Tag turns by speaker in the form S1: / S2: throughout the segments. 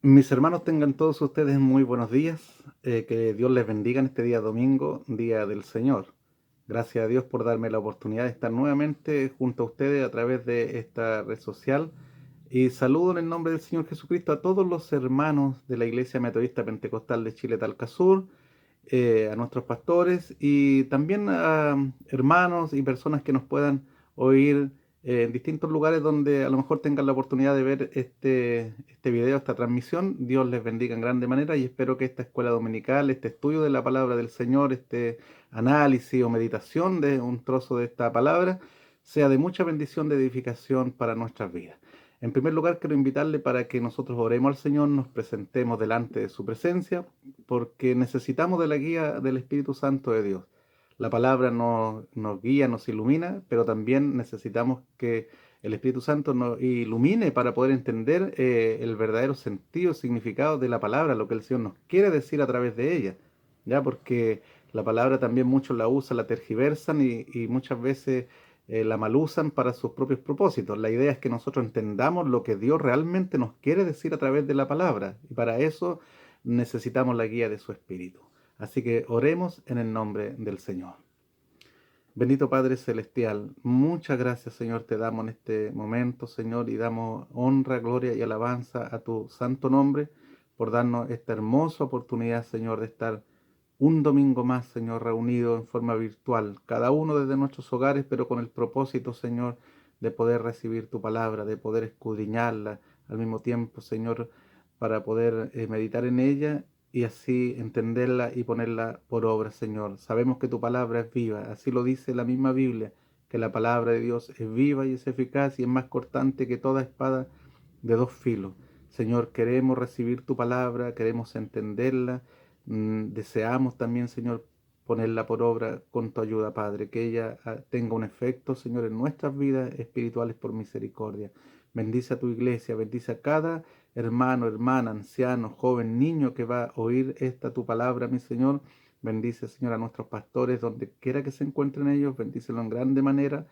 S1: Mis hermanos, tengan todos ustedes muy buenos días. Que Dios les bendiga en este día domingo, día del Señor. Gracias a Dios por darme la oportunidad de estar nuevamente junto a ustedes a través de esta red social. Y saludo en el nombre del Señor Jesucristo a todos los hermanos de la Iglesia Metodista Pentecostal de Chile Talcasur, a nuestros pastores y también a hermanos y personas que nos puedan oír en distintos lugares donde a lo mejor tengan la oportunidad de ver este video, esta transmisión. Dios les bendiga en grande manera y espero que esta escuela dominical, este estudio de la palabra del Señor, este análisis o meditación de un trozo de esta palabra, sea de mucha bendición, de edificación para nuestras vidas. En primer lugar, quiero invitarle para que nosotros oremos al Señor, nos presentemos delante de su presencia, porque necesitamos de la guía del Espíritu Santo de Dios. La palabra nos guía, nos ilumina, pero también necesitamos que el Espíritu Santo nos ilumine para poder entender el verdadero sentido, significado de la palabra, lo que el Señor nos quiere decir a través de ella, ¿ya? Porque la palabra también muchos la usan, la tergiversan y muchas veces la malusan para sus propios propósitos. La idea es que nosotros entendamos lo que Dios realmente nos quiere decir a través de la palabra, y para eso necesitamos la guía de su Espíritu. Así que oremos en el nombre del Señor. Bendito Padre Celestial, muchas gracias, Señor, te damos en este momento, Señor, y damos honra, gloria y alabanza a tu santo nombre por darnos esta hermosa oportunidad, Señor, de estar un domingo más, Señor, reunido en forma virtual, cada uno desde nuestros hogares, pero con el propósito, Señor, de poder recibir tu palabra, de poder escudriñarla al mismo tiempo, Señor, para poder meditar en ella y así entenderla y ponerla por obra, Señor. Sabemos que tu palabra es viva, así lo dice la misma Biblia, que la palabra de Dios es viva y es eficaz y es más cortante que toda espada de dos filos. Señor, queremos recibir tu palabra, queremos entenderla, deseamos también, Señor, ponerla por obra con tu ayuda, Padre, que ella tenga un efecto, Señor, en nuestras vidas espirituales por misericordia. Bendice a tu iglesia, bendice a cada hermano, hermana, anciano, joven, niño que va a oír esta tu palabra, mi Señor. Bendice, Señor, a nuestros pastores, donde quiera que se encuentren ellos, bendícelo en grande manera,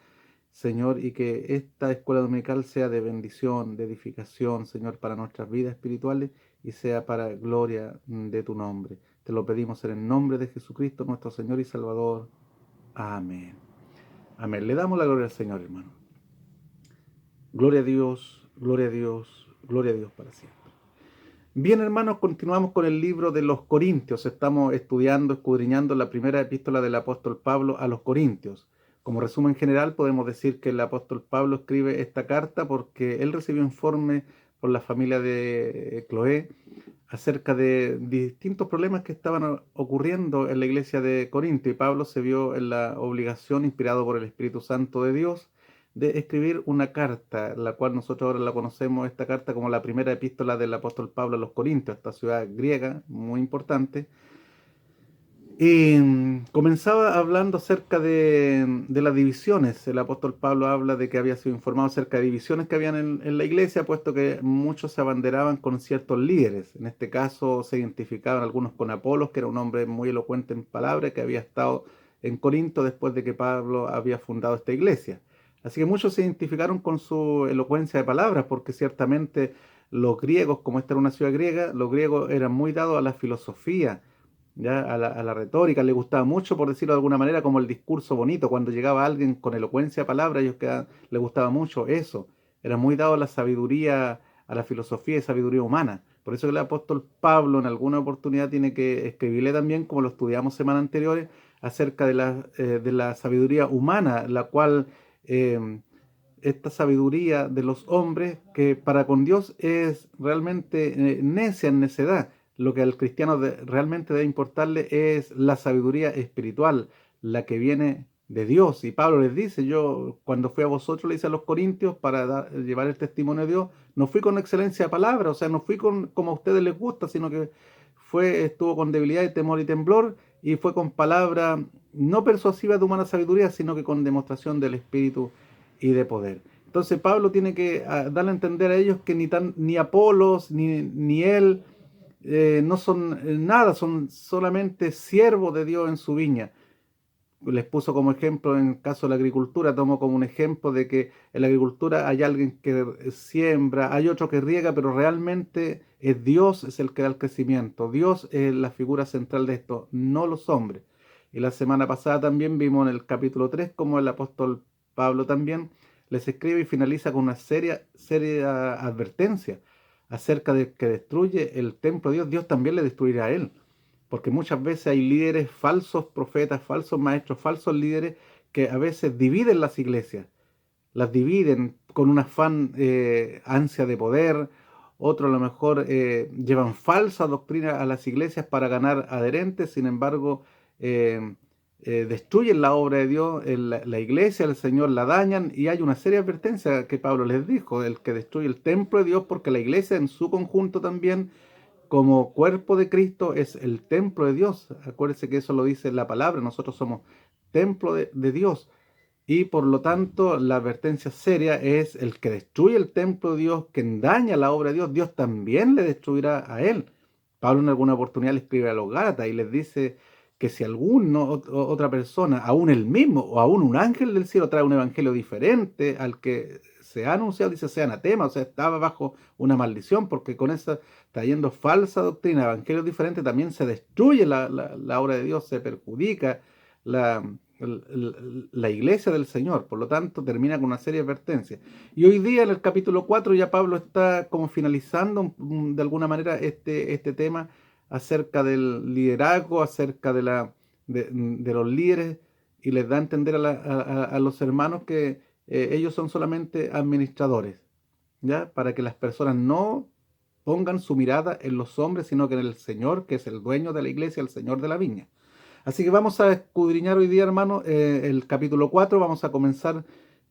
S1: Señor, y que esta escuela dominical sea de bendición, de edificación, Señor, para nuestras vidas espirituales y sea para gloria de tu nombre. Te lo pedimos en el nombre de Jesucristo, nuestro Señor y Salvador. Amén. Amén. Le damos la gloria al Señor, hermano. Gloria a Dios, gloria a Dios, gloria a Dios para siempre. Bien, hermanos, continuamos con el libro de los Corintios. Estamos estudiando, escudriñando la primera epístola del apóstol Pablo a los Corintios. Como resumen general, podemos decir que el apóstol Pablo escribe esta carta porque él recibió informe por la familia de Cloé acerca de distintos problemas que estaban ocurriendo en la iglesia de Corinto, y Pablo se vio en la obligación, inspirado por el Espíritu Santo de Dios, de escribir una carta, la cual nosotros ahora la conocemos, esta carta, como la primera epístola del apóstol Pablo a los Corintios, esta ciudad griega muy importante. Y comenzaba hablando acerca de las divisiones. El apóstol Pablo habla de que había sido informado acerca de divisiones que habían en la iglesia, puesto que muchos se abanderaban con ciertos líderes. En este caso se identificaban algunos con Apolos, que era un hombre muy elocuente en palabras, que había estado en Corinto después de que Pablo había fundado esta iglesia. Así que muchos se identificaron con su elocuencia de palabras, porque ciertamente los griegos, como esta era una ciudad griega, los griegos eran muy dados a la filosofía, ya a la retórica, le gustaba mucho, por decirlo de alguna manera, como el discurso bonito. Cuando llegaba alguien con elocuencia de palabra, le gustaba mucho eso. Era muy dado a la sabiduría, a la filosofía y sabiduría humana. Por eso que el apóstol Pablo en alguna oportunidad tiene que escribirle también, como lo estudiamos semanas anteriores, acerca de la sabiduría humana, la cual esta sabiduría de los hombres, que para con Dios es realmente necia en necedad. Lo que al cristiano realmente debe importarle es la sabiduría espiritual, la que viene de Dios. Y Pablo les dice: yo cuando fui a vosotros, le dice a los corintios, para llevar el testimonio de Dios, no fui con excelencia de palabra, o sea, no fui con como a ustedes les gusta, sino que estuvo con debilidad y temor y temblor, y fue con palabra no persuasiva de humana sabiduría, sino que con demostración del Espíritu y de poder. Entonces Pablo tiene que darle a entender a ellos que ni Apolos ni él no son nada, son solamente siervos de Dios en su viña. les puso como ejemplo en el caso de la agricultura, tomó como un ejemplo de que en la agricultura hay alguien que siembra, hay otro que riega, pero realmente es Dios es el que da el crecimiento. Dios es la figura central de esto, no los hombres. Y la semana pasada también vimos en el capítulo 3 como el apóstol Pablo también les escribe y finaliza con una seria advertencia acerca de que destruye el templo de Dios, Dios también le destruirá a él. Porque muchas veces hay líderes, falsos profetas, falsos maestros, falsos líderes que a veces dividen las iglesias, las dividen con un afán, ansia de poder. Otros a lo mejor llevan falsa doctrina a las iglesias para ganar adherentes, sin embargo, eh, destruyen la obra de Dios, la iglesia, el Señor la dañan, y hay una seria advertencia que Pablo les dijo: el que destruye el templo de Dios, porque la iglesia en su conjunto también como cuerpo de Cristo es el templo de Dios. Acuérdense que eso lo dice la palabra, nosotros somos templo de Dios. Y por lo tanto, la advertencia seria es: el que destruye el templo de Dios, que daña la obra de Dios, Dios también le destruirá a él. Pablo en alguna oportunidad le escribe a los Gálatas y les dice que si otra persona, aún él mismo o aún un ángel del cielo, trae un evangelio diferente al que se ha anunciado, dice sea anatema, o sea, estaba bajo una maldición, porque con esa trayendo falsa doctrina, evangelios diferentes, también se destruye la obra de Dios, se perjudica la, la iglesia del Señor. Por lo tanto, termina con una serie de advertencias. Y hoy día, en el capítulo 4 ya Pablo está como finalizando de alguna manera este tema acerca del liderazgo, acerca de los líderes, y les da a entender a los hermanos que ellos son solamente administradores, ¿ya? Para que las personas no pongan su mirada en los hombres, sino que en el Señor, que es el dueño de la iglesia, el Señor de la viña. Así que vamos a escudriñar hoy día, hermano, el capítulo 4. Vamos a comenzar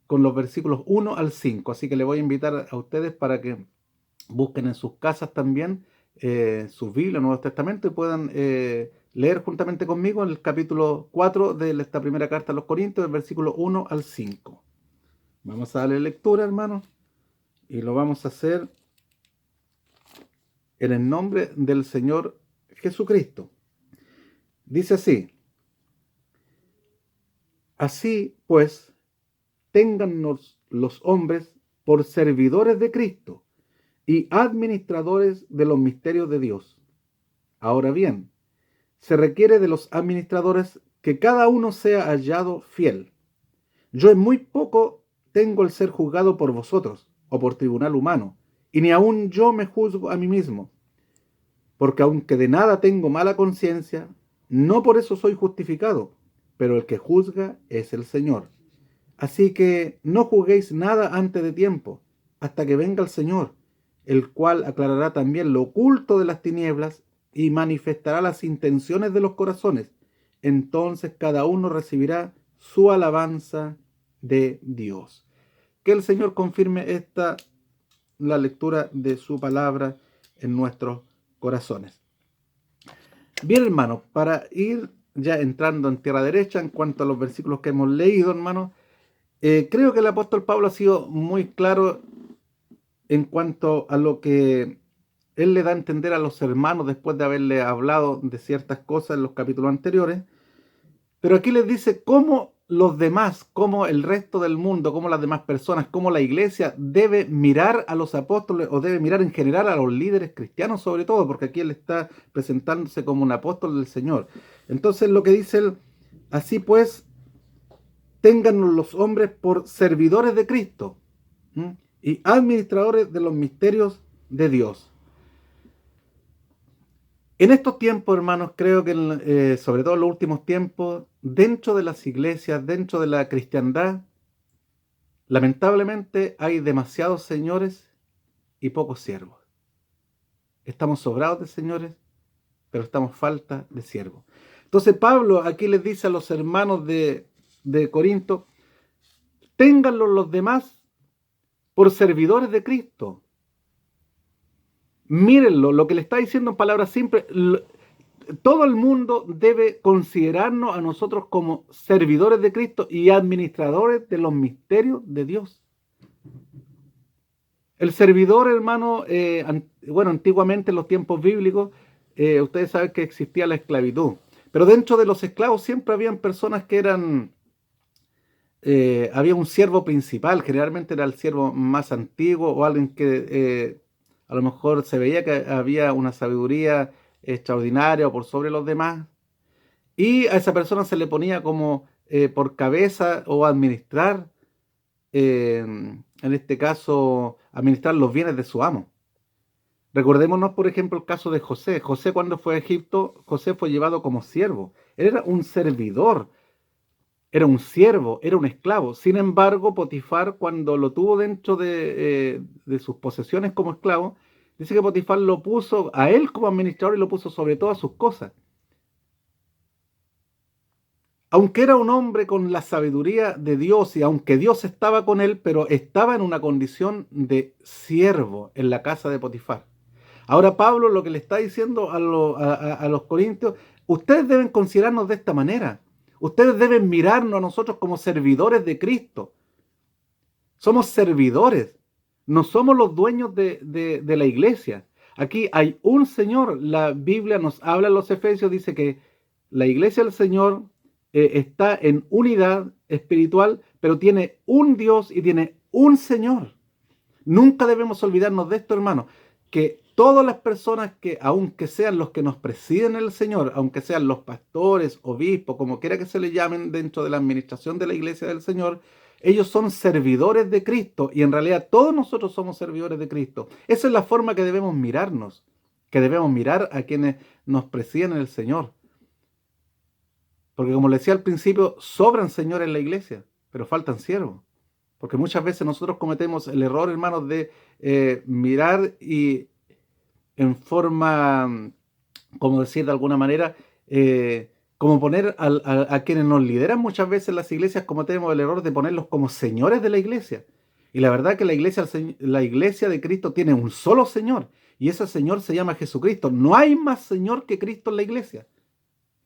S1: con los versículos 1 al 5. Así que le voy a invitar a ustedes para que busquen en sus casas también sus Biblias, Nuevos Testamentos, y puedan leer juntamente conmigo el capítulo 4 de esta primera carta a los Corintios, del versículo 1 al 5. Vamos a darle lectura, hermano, y lo vamos a hacer en el nombre del Señor Jesucristo. Dice así: así pues, téngannos los hombres por servidores de Cristo y administradores de los misterios de Dios. Ahora bien, se requiere de los administradores que cada uno sea hallado fiel. Yo en muy poco tengo el ser juzgado por vosotros o por tribunal humano, y ni aun yo me juzgo a mí mismo, porque aunque de nada tengo mala conciencia, no por eso soy justificado, pero el que juzga es el Señor. Así que no juzguéis nada antes de tiempo, hasta que venga el Señor, el cual aclarará también lo oculto de las tinieblas y manifestará las intenciones de los corazones. Entonces cada uno recibirá su alabanza de Dios. Que el Señor confirme la lectura de su palabra en nuestros corazones. Bien, hermano, para ir ya entrando en tierra derecha en cuanto a los versículos que hemos leído, hermano, creo que el apóstol Pablo ha sido muy claro en cuanto a lo que él le da a entender a los hermanos después de haberle hablado de ciertas cosas en los capítulos anteriores. Pero aquí les dice cómo los demás, cómo el resto del mundo, cómo las demás personas, cómo la iglesia debe mirar a los apóstoles, o debe mirar en general a los líderes cristianos sobre todo, porque aquí él está presentándose como un apóstol del Señor. Entonces lo que dice él: así pues, tengan los hombres por servidores de Cristo, ¿m? Y administradores de los misterios de Dios. En estos tiempos, hermanos, creo que sobre todo en los últimos tiempos, dentro de las iglesias, dentro de la cristiandad, lamentablemente hay demasiados señores y pocos siervos. Estamos sobrados de señores, pero estamos falta de siervos. Entonces Pablo aquí les dice a los hermanos de Corinto: ténganlos los demás por servidores de Cristo. Mírenlo, lo que le está diciendo en palabras simples: todo el mundo debe considerarnos a nosotros como servidores de Cristo y administradores de los misterios de Dios. El servidor, hermano, antiguamente en los tiempos bíblicos, ustedes saben que existía la esclavitud, Pero dentro de los esclavos siempre habían personas que eran, había un siervo principal, generalmente era el siervo más antiguo o alguien que a lo mejor se veía que había una sabiduría extraordinaria o por sobre los demás, y a esa persona se le ponía como por cabeza o administrar, en este caso, administrar los bienes de su amo. Recordémonos, por ejemplo, el caso de José. José, cuando fue a Egipto, José fue llevado como siervo. Él era un servidor, era un siervo, era un esclavo. Sin embargo, Potifar, cuando lo tuvo dentro de sus posesiones como esclavo, dice que Potifar lo puso a él como administrador y lo puso sobre todas sus cosas. Aunque era un hombre con la sabiduría de Dios y aunque Dios estaba con él, pero estaba en una condición de siervo en la casa de Potifar. Ahora Pablo lo que le está diciendo a los corintios, ustedes deben considerarnos de esta manera. Ustedes deben mirarnos a nosotros como servidores de Cristo. Somos servidores, no somos los dueños de la iglesia. Aquí hay un Señor. La Biblia nos habla en los Efesios, dice que la iglesia del Señor está en unidad espiritual, pero tiene un Dios y tiene un Señor. Nunca debemos olvidarnos de esto, hermano, que todas las personas que, aunque sean los que nos presiden el Señor, aunque sean los pastores, obispos, como quiera que se les llamen dentro de la administración de la iglesia del Señor, ellos son servidores de Cristo y en realidad todos nosotros somos servidores de Cristo. Esa es la forma que debemos mirarnos, que debemos mirar a quienes nos presiden el Señor. Porque como le decía al principio, sobran señores en la iglesia, pero faltan siervos. Porque muchas veces nosotros cometemos el error, hermanos, de mirar y en forma, como decir de alguna manera, como poner a quienes nos lideran muchas veces en las iglesias, cometemos el error de ponerlos como señores de la iglesia. Y la verdad que la iglesia de Cristo tiene un solo Señor, y ese Señor se llama Jesucristo. No hay más Señor que Cristo en la iglesia.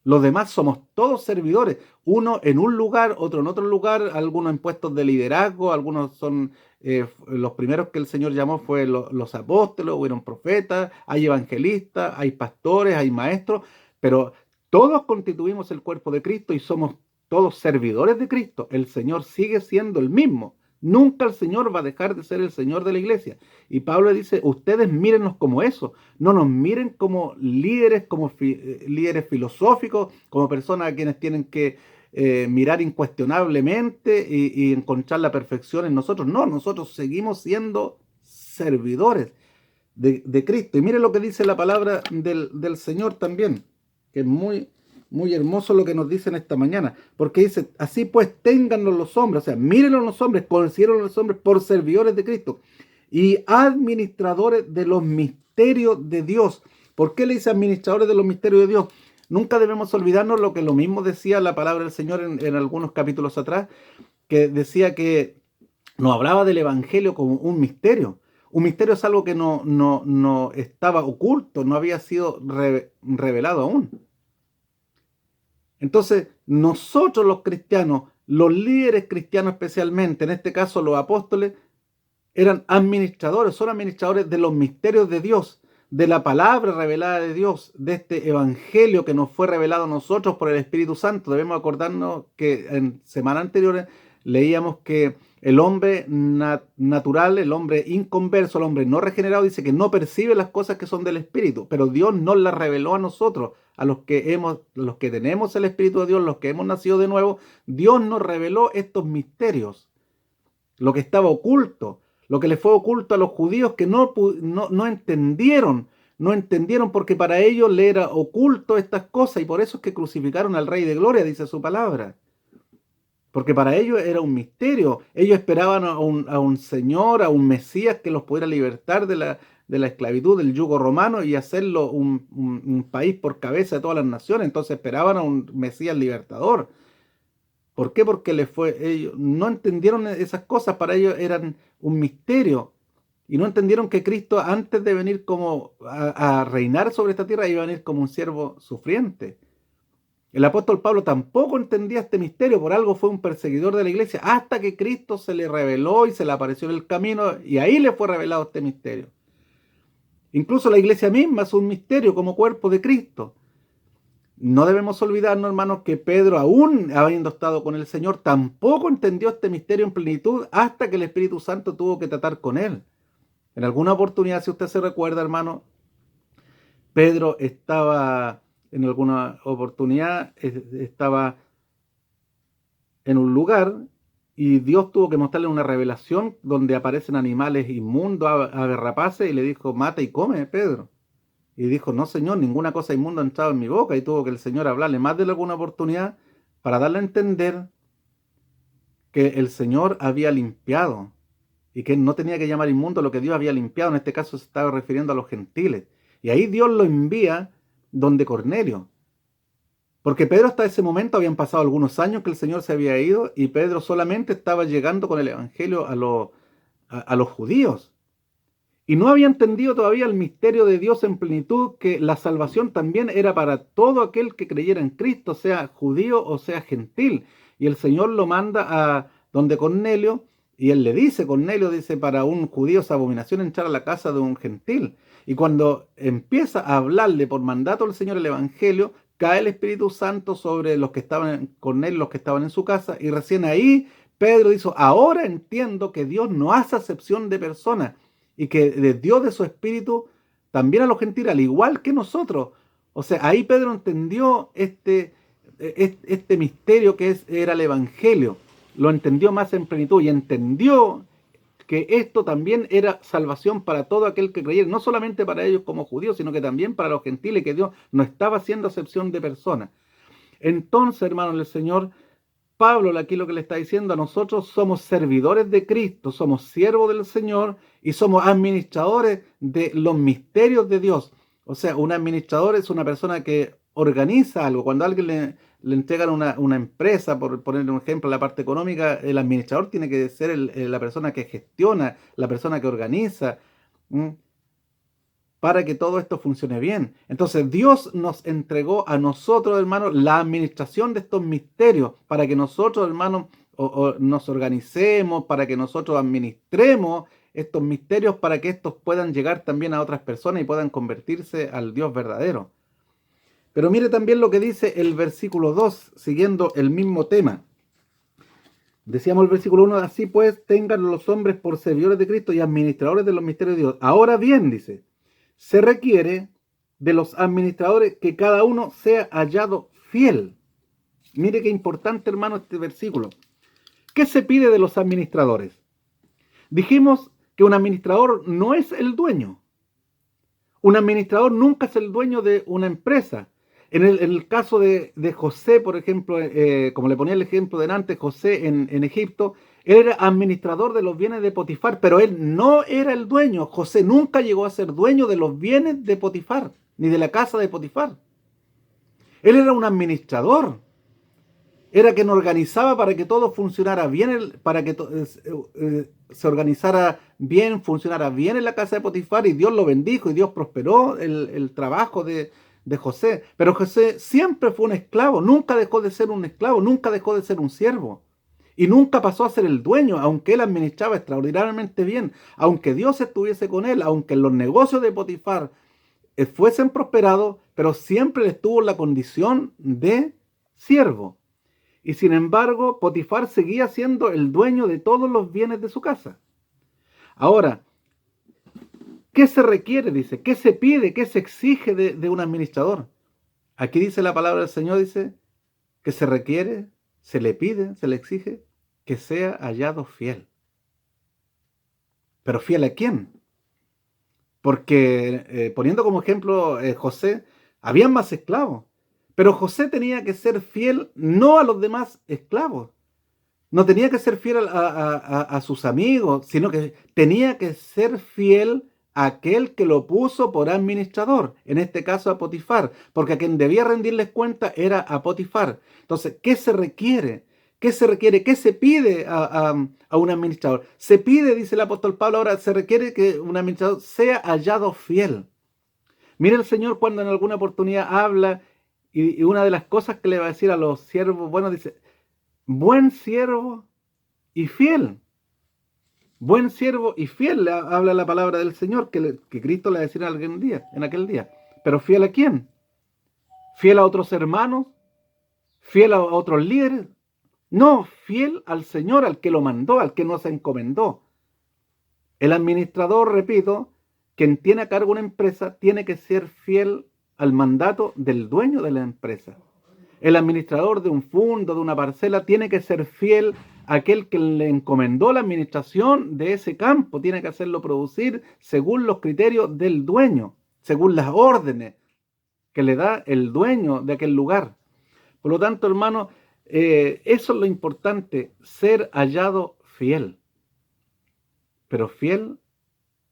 S1: Los demás somos todos servidores, uno en un lugar, otro en otro lugar, algunos en puestos de liderazgo, algunos son los primeros que el Señor llamó fue los apóstoles, hubieron profetas, hay evangelistas, hay pastores, hay maestros, pero todos constituimos el cuerpo de Cristo y somos todos servidores de Cristo. El Señor sigue siendo el mismo. Nunca el Señor va a dejar de ser el Señor de la iglesia. Y Pablo dice, ustedes mírennos como eso, no nos miren como líderes, como líderes filosóficos, como personas a quienes tienen que mirar incuestionablemente y encontrar la perfección en nosotros. No, nosotros seguimos siendo servidores de Cristo. Y mire lo que dice la palabra del Señor también, que es muy, muy hermoso lo que nos dicen esta mañana, porque dice, así pues téngannos los hombres, o sea, mírenlos los hombres, considérenlos los hombres por servidores de Cristo y administradores de los misterios de Dios. ¿Por qué le dice administradores de los misterios de Dios? Nunca debemos olvidarnos lo mismo decía la palabra del Señor en algunos capítulos atrás, que decía que nos hablaba del Evangelio como un misterio. Un misterio es algo que no estaba oculto, no había sido revelado aún. Entonces, nosotros los cristianos, los líderes cristianos especialmente, en este caso los apóstoles, eran administradores, son administradores de los misterios de Dios, de la palabra revelada de Dios, de este evangelio que nos fue revelado a nosotros por el Espíritu Santo. Debemos acordarnos que en semanas anteriores leíamos que el hombre natural, el hombre inconverso, el hombre no regenerado, dice que no percibe las cosas que son del Espíritu, pero Dios nos las reveló a nosotros, a los que tenemos el Espíritu de Dios, los que hemos nacido de nuevo. Dios nos reveló estos misterios, lo que estaba oculto, lo que le fue oculto a los judíos que no entendieron porque para ellos le era oculto estas cosas y por eso es que crucificaron al Rey de Gloria, dice su palabra. Porque para ellos era un misterio. Ellos esperaban a un Señor, a un Mesías que los pudiera libertar de la esclavitud, del yugo romano y hacerlo un país por cabeza de todas las naciones. Entonces esperaban a un Mesías libertador. ¿Por qué? Porque ellos no entendieron esas cosas, para ellos eran un misterio. Y no entendieron que Cristo, antes de venir como a reinar sobre esta tierra, iba a venir como un siervo sufriente. El apóstol Pablo tampoco entendía este misterio, por algo fue un perseguidor de la iglesia, hasta que Cristo se le reveló y se le apareció en el camino, y ahí le fue revelado este misterio. Incluso la iglesia misma es un misterio como cuerpo de Cristo. No debemos olvidarnos, hermanos, que Pedro, aún habiendo estado con el Señor, tampoco entendió este misterio en plenitud hasta que el Espíritu Santo tuvo que tratar con él. En alguna oportunidad, si usted se recuerda, hermano, Pedro estaba en alguna oportunidad, estaba en un lugar y Dios tuvo que mostrarle una revelación donde aparecen animales inmundos, aves rapaces, y le dijo, mata y come, Pedro. Y dijo, no, Señor, ninguna cosa inmunda ha entrado en mi boca. Y tuvo que el Señor hablarle más de alguna oportunidad para darle a entender que el Señor había limpiado y que él no tenía que llamar inmundo lo que Dios había limpiado. En este caso se estaba refiriendo a los gentiles. Y ahí Dios lo envía donde Cornelio. Porque Pedro hasta ese momento habían pasado algunos años que el Señor se había ido y Pedro solamente estaba llegando con el Evangelio a los judíos. Y no había entendido todavía el misterio de Dios en plenitud, que la salvación también era para todo aquel que creyera en Cristo, sea judío o sea gentil. Y el Señor lo manda a donde Cornelio, y él le dice, Cornelio dice, para un judío es abominación entrar a la casa de un gentil. Y cuando empieza a hablarle por mandato del Señor el Evangelio, cae el Espíritu Santo sobre los que estaban en Cornelio, los que estaban en su casa, y recién ahí Pedro dijo, ahora entiendo que Dios no hace acepción de personas y que les dio de su espíritu también a los gentiles, al igual que nosotros. O sea, ahí Pedro entendió este misterio que era el Evangelio. Lo entendió más en plenitud y entendió que esto también era salvación para todo aquel que creyera, no solamente para ellos como judíos, sino que también para los gentiles, que Dios no estaba haciendo acepción de personas. Entonces, hermanos del Señor, Pablo aquí lo que le está diciendo a nosotros, somos servidores de Cristo, somos siervos del Señor y somos administradores de los misterios de Dios. O sea, un administrador es una persona que organiza algo. Cuando a alguien le entregan una empresa, por poner un ejemplo, la parte económica, el administrador tiene que ser la persona que gestiona, la persona que organiza. ¿Mm? Para que todo esto funcione bien. Entonces Dios nos entregó a nosotros, hermanos, la administración de estos misterios para que nosotros, hermanos, nos organicemos, para que nosotros administremos estos misterios, para que estos puedan llegar también a otras personas y puedan convertirse al Dios verdadero. Pero mire también lo que dice el versículo 2, siguiendo el mismo tema. Decíamos el versículo 1, así pues tengan los hombres por servidores de Cristo y administradores de los misterios de Dios. Ahora bien, dice, se requiere de los administradores que cada uno sea hallado fiel. Mire qué importante, hermano, este versículo. ¿Qué se pide de los administradores? Dijimos que un administrador no es el dueño. Un administrador nunca es el dueño de una empresa. En el caso de José, por ejemplo, como le ponía el ejemplo delante, José en Egipto, él era administrador de los bienes de Potifar, pero él no era el dueño. José nunca llegó a ser dueño de los bienes de Potifar, ni de la casa de Potifar. Él era un administrador. Era quien organizaba para que todo funcionara bien, para que se organizara bien, funcionara bien en la casa de Potifar, y Dios lo bendijo y Dios prosperó el trabajo de José. Pero José siempre fue un esclavo, nunca dejó de ser un esclavo, nunca dejó de ser un siervo. Y nunca pasó a ser el dueño, aunque él administraba extraordinariamente bien, aunque Dios estuviese con él, aunque los negocios de Potifar fuesen prosperados, pero siempre estuvo en la condición de siervo. Y sin embargo, Potifar seguía siendo el dueño de todos los bienes de su casa. Ahora, ¿qué se requiere? Dice, ¿qué se pide? ¿Qué se exige de un administrador? Aquí dice la palabra del Señor, dice, que se requiere, se le pide, se le exige que sea hallado fiel. ¿Pero fiel a quién? Porque poniendo como ejemplo José, habían más esclavos, pero José tenía que ser fiel no a los demás esclavos, no tenía que ser fiel a sus amigos, sino que tenía que ser fiel a aquel que lo puso por administrador, en este caso a Potifar, porque a quien debía rendirles cuenta era a Potifar. Entonces, ¿qué se requiere? ¿Qué se requiere? ¿Qué se pide a un administrador? Se pide, dice el apóstol Pablo, ahora se requiere que un administrador sea hallado fiel. Mire el Señor cuando en alguna oportunidad habla y una de las cosas que le va a decir a los siervos, bueno, dice, buen siervo y fiel. Buen siervo y fiel, habla la palabra del Señor, que Cristo le va a decir en aquel día. ¿Pero fiel a quién? fiel a otros hermanos, fiel a otros líderes. No, fiel al Señor, al que lo mandó, al que nos encomendó. El administrador, repito, quien tiene a cargo una empresa, tiene que ser fiel al mandato del dueño de la empresa. El administrador de un fondo, de una parcela, tiene que ser fiel a aquel que le encomendó la administración de ese campo. Tiene que hacerlo producir según los criterios del dueño, según las órdenes que le da el dueño de aquel lugar. Por lo tanto, hermano, eso es lo importante, ser hallado fiel, pero fiel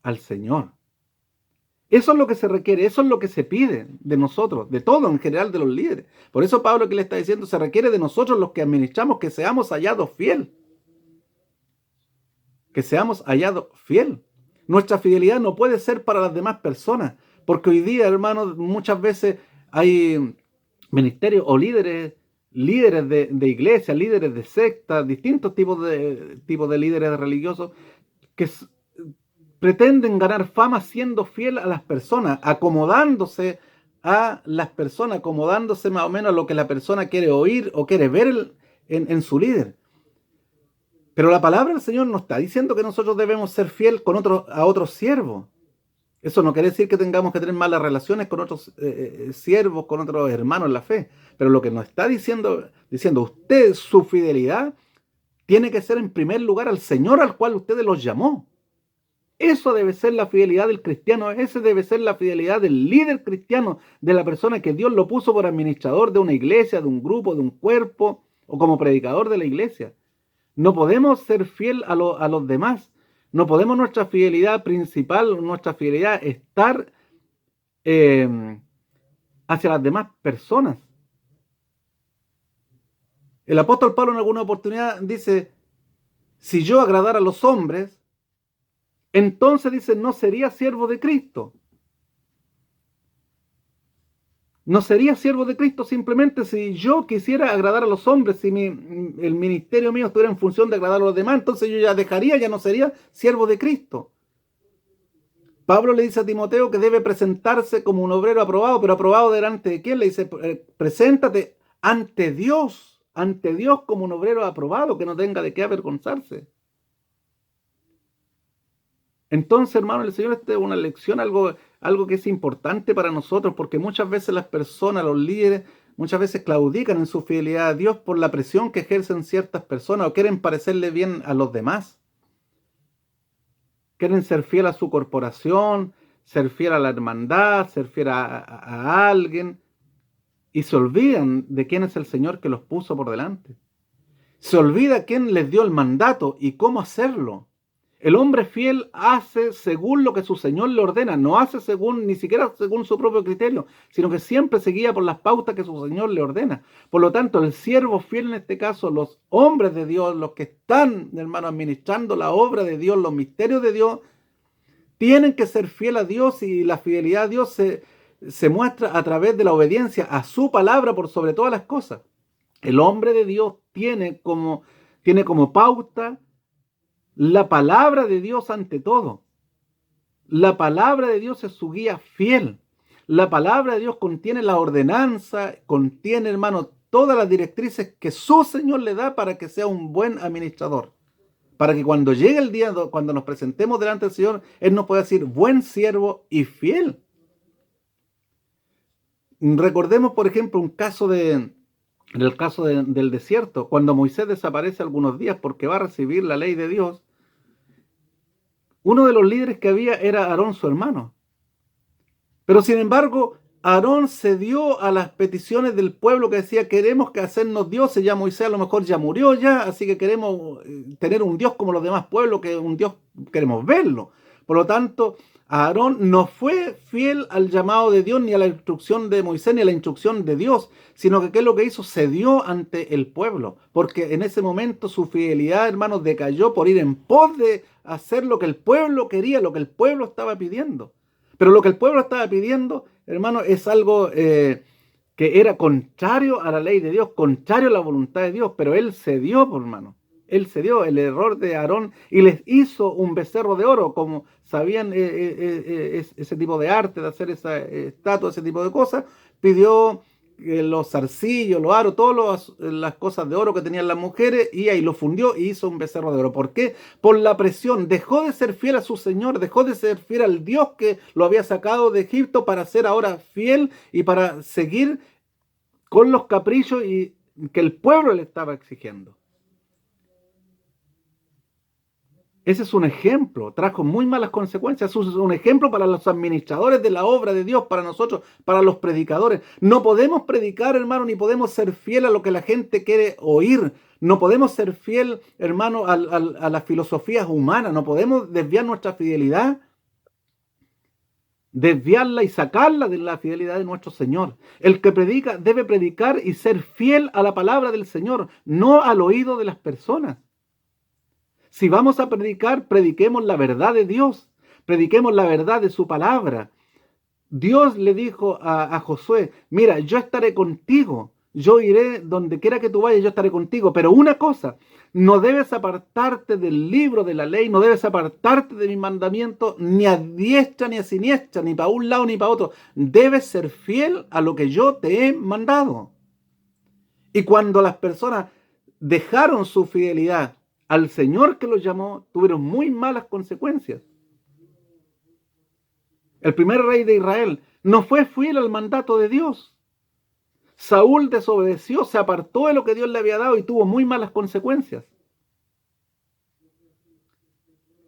S1: al Señor. Eso es lo que se requiere, eso es lo que se pide de nosotros, de todo en general, de los líderes. Por eso Pablo que le está diciendo, se requiere de nosotros los que administramos que seamos hallados fiel. Que seamos hallados fiel. Nuestra fidelidad no puede ser para las demás personas, porque hoy día, hermanos, muchas veces hay ministerios o líderes de iglesia, líderes de sectas, distintos tipos de líderes religiosos que pretenden ganar fama siendo fiel a las personas, acomodándose a las personas, acomodándose más o menos a lo que la persona quiere oír o quiere ver en su líder. Pero la palabra del Señor no está diciendo que nosotros debemos ser fiel a otros siervos. Eso no quiere decir que tengamos que tener malas relaciones con otros siervos, con otros hermanos en la fe. Pero lo que nos está diciendo usted, su fidelidad tiene que ser en primer lugar al Señor al cual ustedes los llamó. Eso debe ser la fidelidad del cristiano, esa debe ser la fidelidad del líder cristiano, de la persona que Dios lo puso por administrador de una iglesia, de un grupo, de un cuerpo, o como predicador de la iglesia. No podemos ser fiel a los demás. No podemos nuestra fidelidad principal, nuestra fidelidad estar hacia las demás personas. El apóstol Pablo en alguna oportunidad dice, si yo agradara a los hombres, entonces dice, no sería siervo de Cristo. No sería siervo de Cristo simplemente si yo quisiera agradar a los hombres, si el ministerio mío estuviera en función de agradar a los demás, entonces yo ya no sería siervo de Cristo. Pablo le dice a Timoteo que debe presentarse como un obrero aprobado, pero aprobado delante de quién. Le dice, preséntate ante Dios como un obrero aprobado, que no tenga de qué avergonzarse. Entonces, hermano, el Señor, esta es una lección, algo que es importante para nosotros, porque muchas veces las personas, los líderes, muchas veces claudican en su fidelidad a Dios por la presión que ejercen ciertas personas o quieren parecerle bien a los demás. Quieren ser fiel a su corporación, ser fiel a la hermandad, ser fiel a alguien, y se olvidan de quién es el Señor que los puso por delante. Se olvida quién les dio el mandato y cómo hacerlo. El hombre fiel hace según lo que su Señor le ordena, no hace ni siquiera según su propio criterio, sino que siempre se guía por las pautas que su Señor le ordena. Por lo tanto, el siervo fiel en este caso, los hombres de Dios, los que están, hermano, administrando la obra de Dios, los misterios de Dios, tienen que ser fieles a Dios, y la fidelidad a Dios se muestra a través de la obediencia a su palabra por sobre todas las cosas. El hombre de Dios tiene como pauta la palabra de Dios ante todo. La palabra de Dios es su guía fiel. La palabra de Dios contiene la ordenanza, contiene, hermano, todas las directrices que su Señor le da para que sea un buen administrador. Para que cuando llegue el día, cuando nos presentemos delante del Señor, Él nos pueda decir buen siervo y fiel. Recordemos, por ejemplo, en el caso del desierto, cuando Moisés desaparece algunos días porque va a recibir la ley de Dios. Uno de los líderes que había era Aarón, su hermano. Pero sin embargo, Aarón cedió a las peticiones del pueblo que decía, queremos que hacernos dioses, ya Moisés a lo mejor ya murió ya, así que queremos tener un Dios como los demás pueblos, que un Dios queremos verlo. Por lo tanto, Aarón no fue fiel al llamado de Dios, ni a la instrucción de Moisés, ni a la instrucción de Dios, sino que ¿qué es lo que hizo? Cedió ante el pueblo, porque en ese momento su fidelidad, hermanos, decayó por ir en pos de hacer lo que el pueblo quería, lo que el pueblo estaba pidiendo. Pero lo que el pueblo estaba pidiendo, hermano, es algo que era contrario a la ley de Dios, contrario a la voluntad de Dios, pero él cedió, por hermano. Él cedió el error de Aarón y les hizo un becerro de oro, como sabían ese tipo de arte, de hacer esa estatua, ese tipo de cosas. Pidió los zarcillos, los aros, todas las cosas de oro que tenían las mujeres, y ahí lo fundió y hizo un becerro de oro. ¿Por qué? Por la presión. Dejó de ser fiel a su Señor, dejó de ser fiel al Dios que lo había sacado de Egipto para ser ahora fiel y para seguir con los caprichos y que el pueblo le estaba exigiendo. Ese es un ejemplo, trajo muy malas consecuencias. Es un ejemplo para los administradores de la obra de Dios, para nosotros, para los predicadores. No podemos predicar, hermano, ni podemos ser fiel a lo que la gente quiere oír. No podemos ser fiel, hermano, a las filosofías humanas. No podemos desviar nuestra fidelidad, desviarla y sacarla de la fidelidad de nuestro Señor. El que predica debe predicar y ser fiel a la palabra del Señor, no al oído de las personas. Si vamos a predicar, prediquemos la verdad de Dios, prediquemos la verdad de su palabra. Dios le dijo a Josué, mira, yo estaré contigo, yo iré donde quiera que tú vayas, yo estaré contigo, pero una cosa, no debes apartarte del libro de la ley, no debes apartarte de mi mandamiento, ni a diestra ni a siniestra, ni para un lado ni para otro, debes ser fiel a lo que yo te he mandado. Y cuando las personas dejaron su fidelidad al Señor que los llamó, tuvieron muy malas consecuencias. El primer rey de Israel no fue fiel al mandato de Dios. Saúl desobedeció, se apartó de lo que Dios le había dado y tuvo muy malas consecuencias.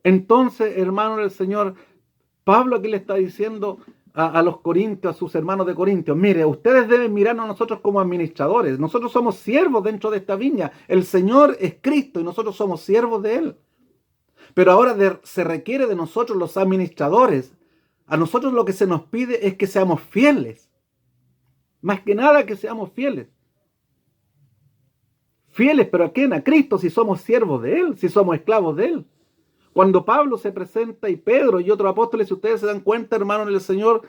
S1: Entonces, hermano del Señor, Pablo aquí le está diciendo a los corintios, a sus hermanos de Corintios, mire, ustedes deben mirarnos a nosotros como administradores. Nosotros somos siervos dentro de esta viña. El Señor es Cristo y nosotros somos siervos de Él. Pero ahora se requiere de nosotros los administradores. A nosotros lo que se nos pide es que seamos fieles. Más que nada que seamos fieles. Fieles, ¿pero a quién? A Cristo, si somos siervos de Él, si somos esclavos de Él. Cuando Pablo se presenta y Pedro y otros apóstoles, si ustedes se dan cuenta, hermanos del Señor,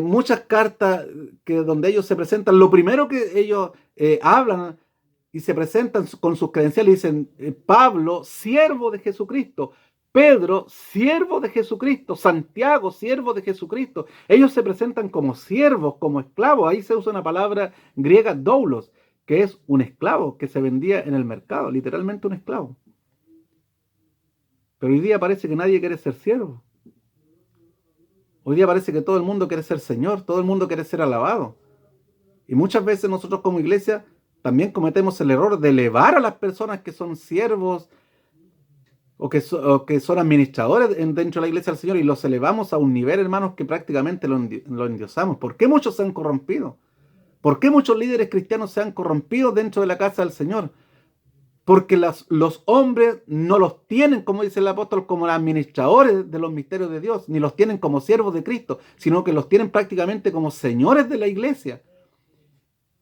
S1: muchas cartas donde ellos se presentan, lo primero que ellos hablan y se presentan con sus credenciales, dicen Pablo, siervo de Jesucristo, Pedro, siervo de Jesucristo, Santiago, siervo de Jesucristo. Ellos se presentan como siervos, como esclavos. Ahí se usa una palabra griega, doulos, que es un esclavo que se vendía en el mercado, literalmente un esclavo. Pero hoy día parece que nadie quiere ser siervo. Hoy día parece que todo el mundo quiere ser Señor, todo el mundo quiere ser alabado. Y muchas veces nosotros como iglesia también cometemos el error de elevar a las personas que son siervos o que son administradores dentro de la iglesia del Señor y los elevamos a un nivel, hermanos, que prácticamente lo endiosamos. ¿Por qué muchos se han corrompido? ¿Por qué muchos líderes cristianos se han corrompido dentro de la casa del Señor? Porque los hombres no los tienen, como dice el apóstol, como administradores de los misterios de Dios, ni los tienen como siervos de Cristo, sino que los tienen prácticamente como señores de la iglesia.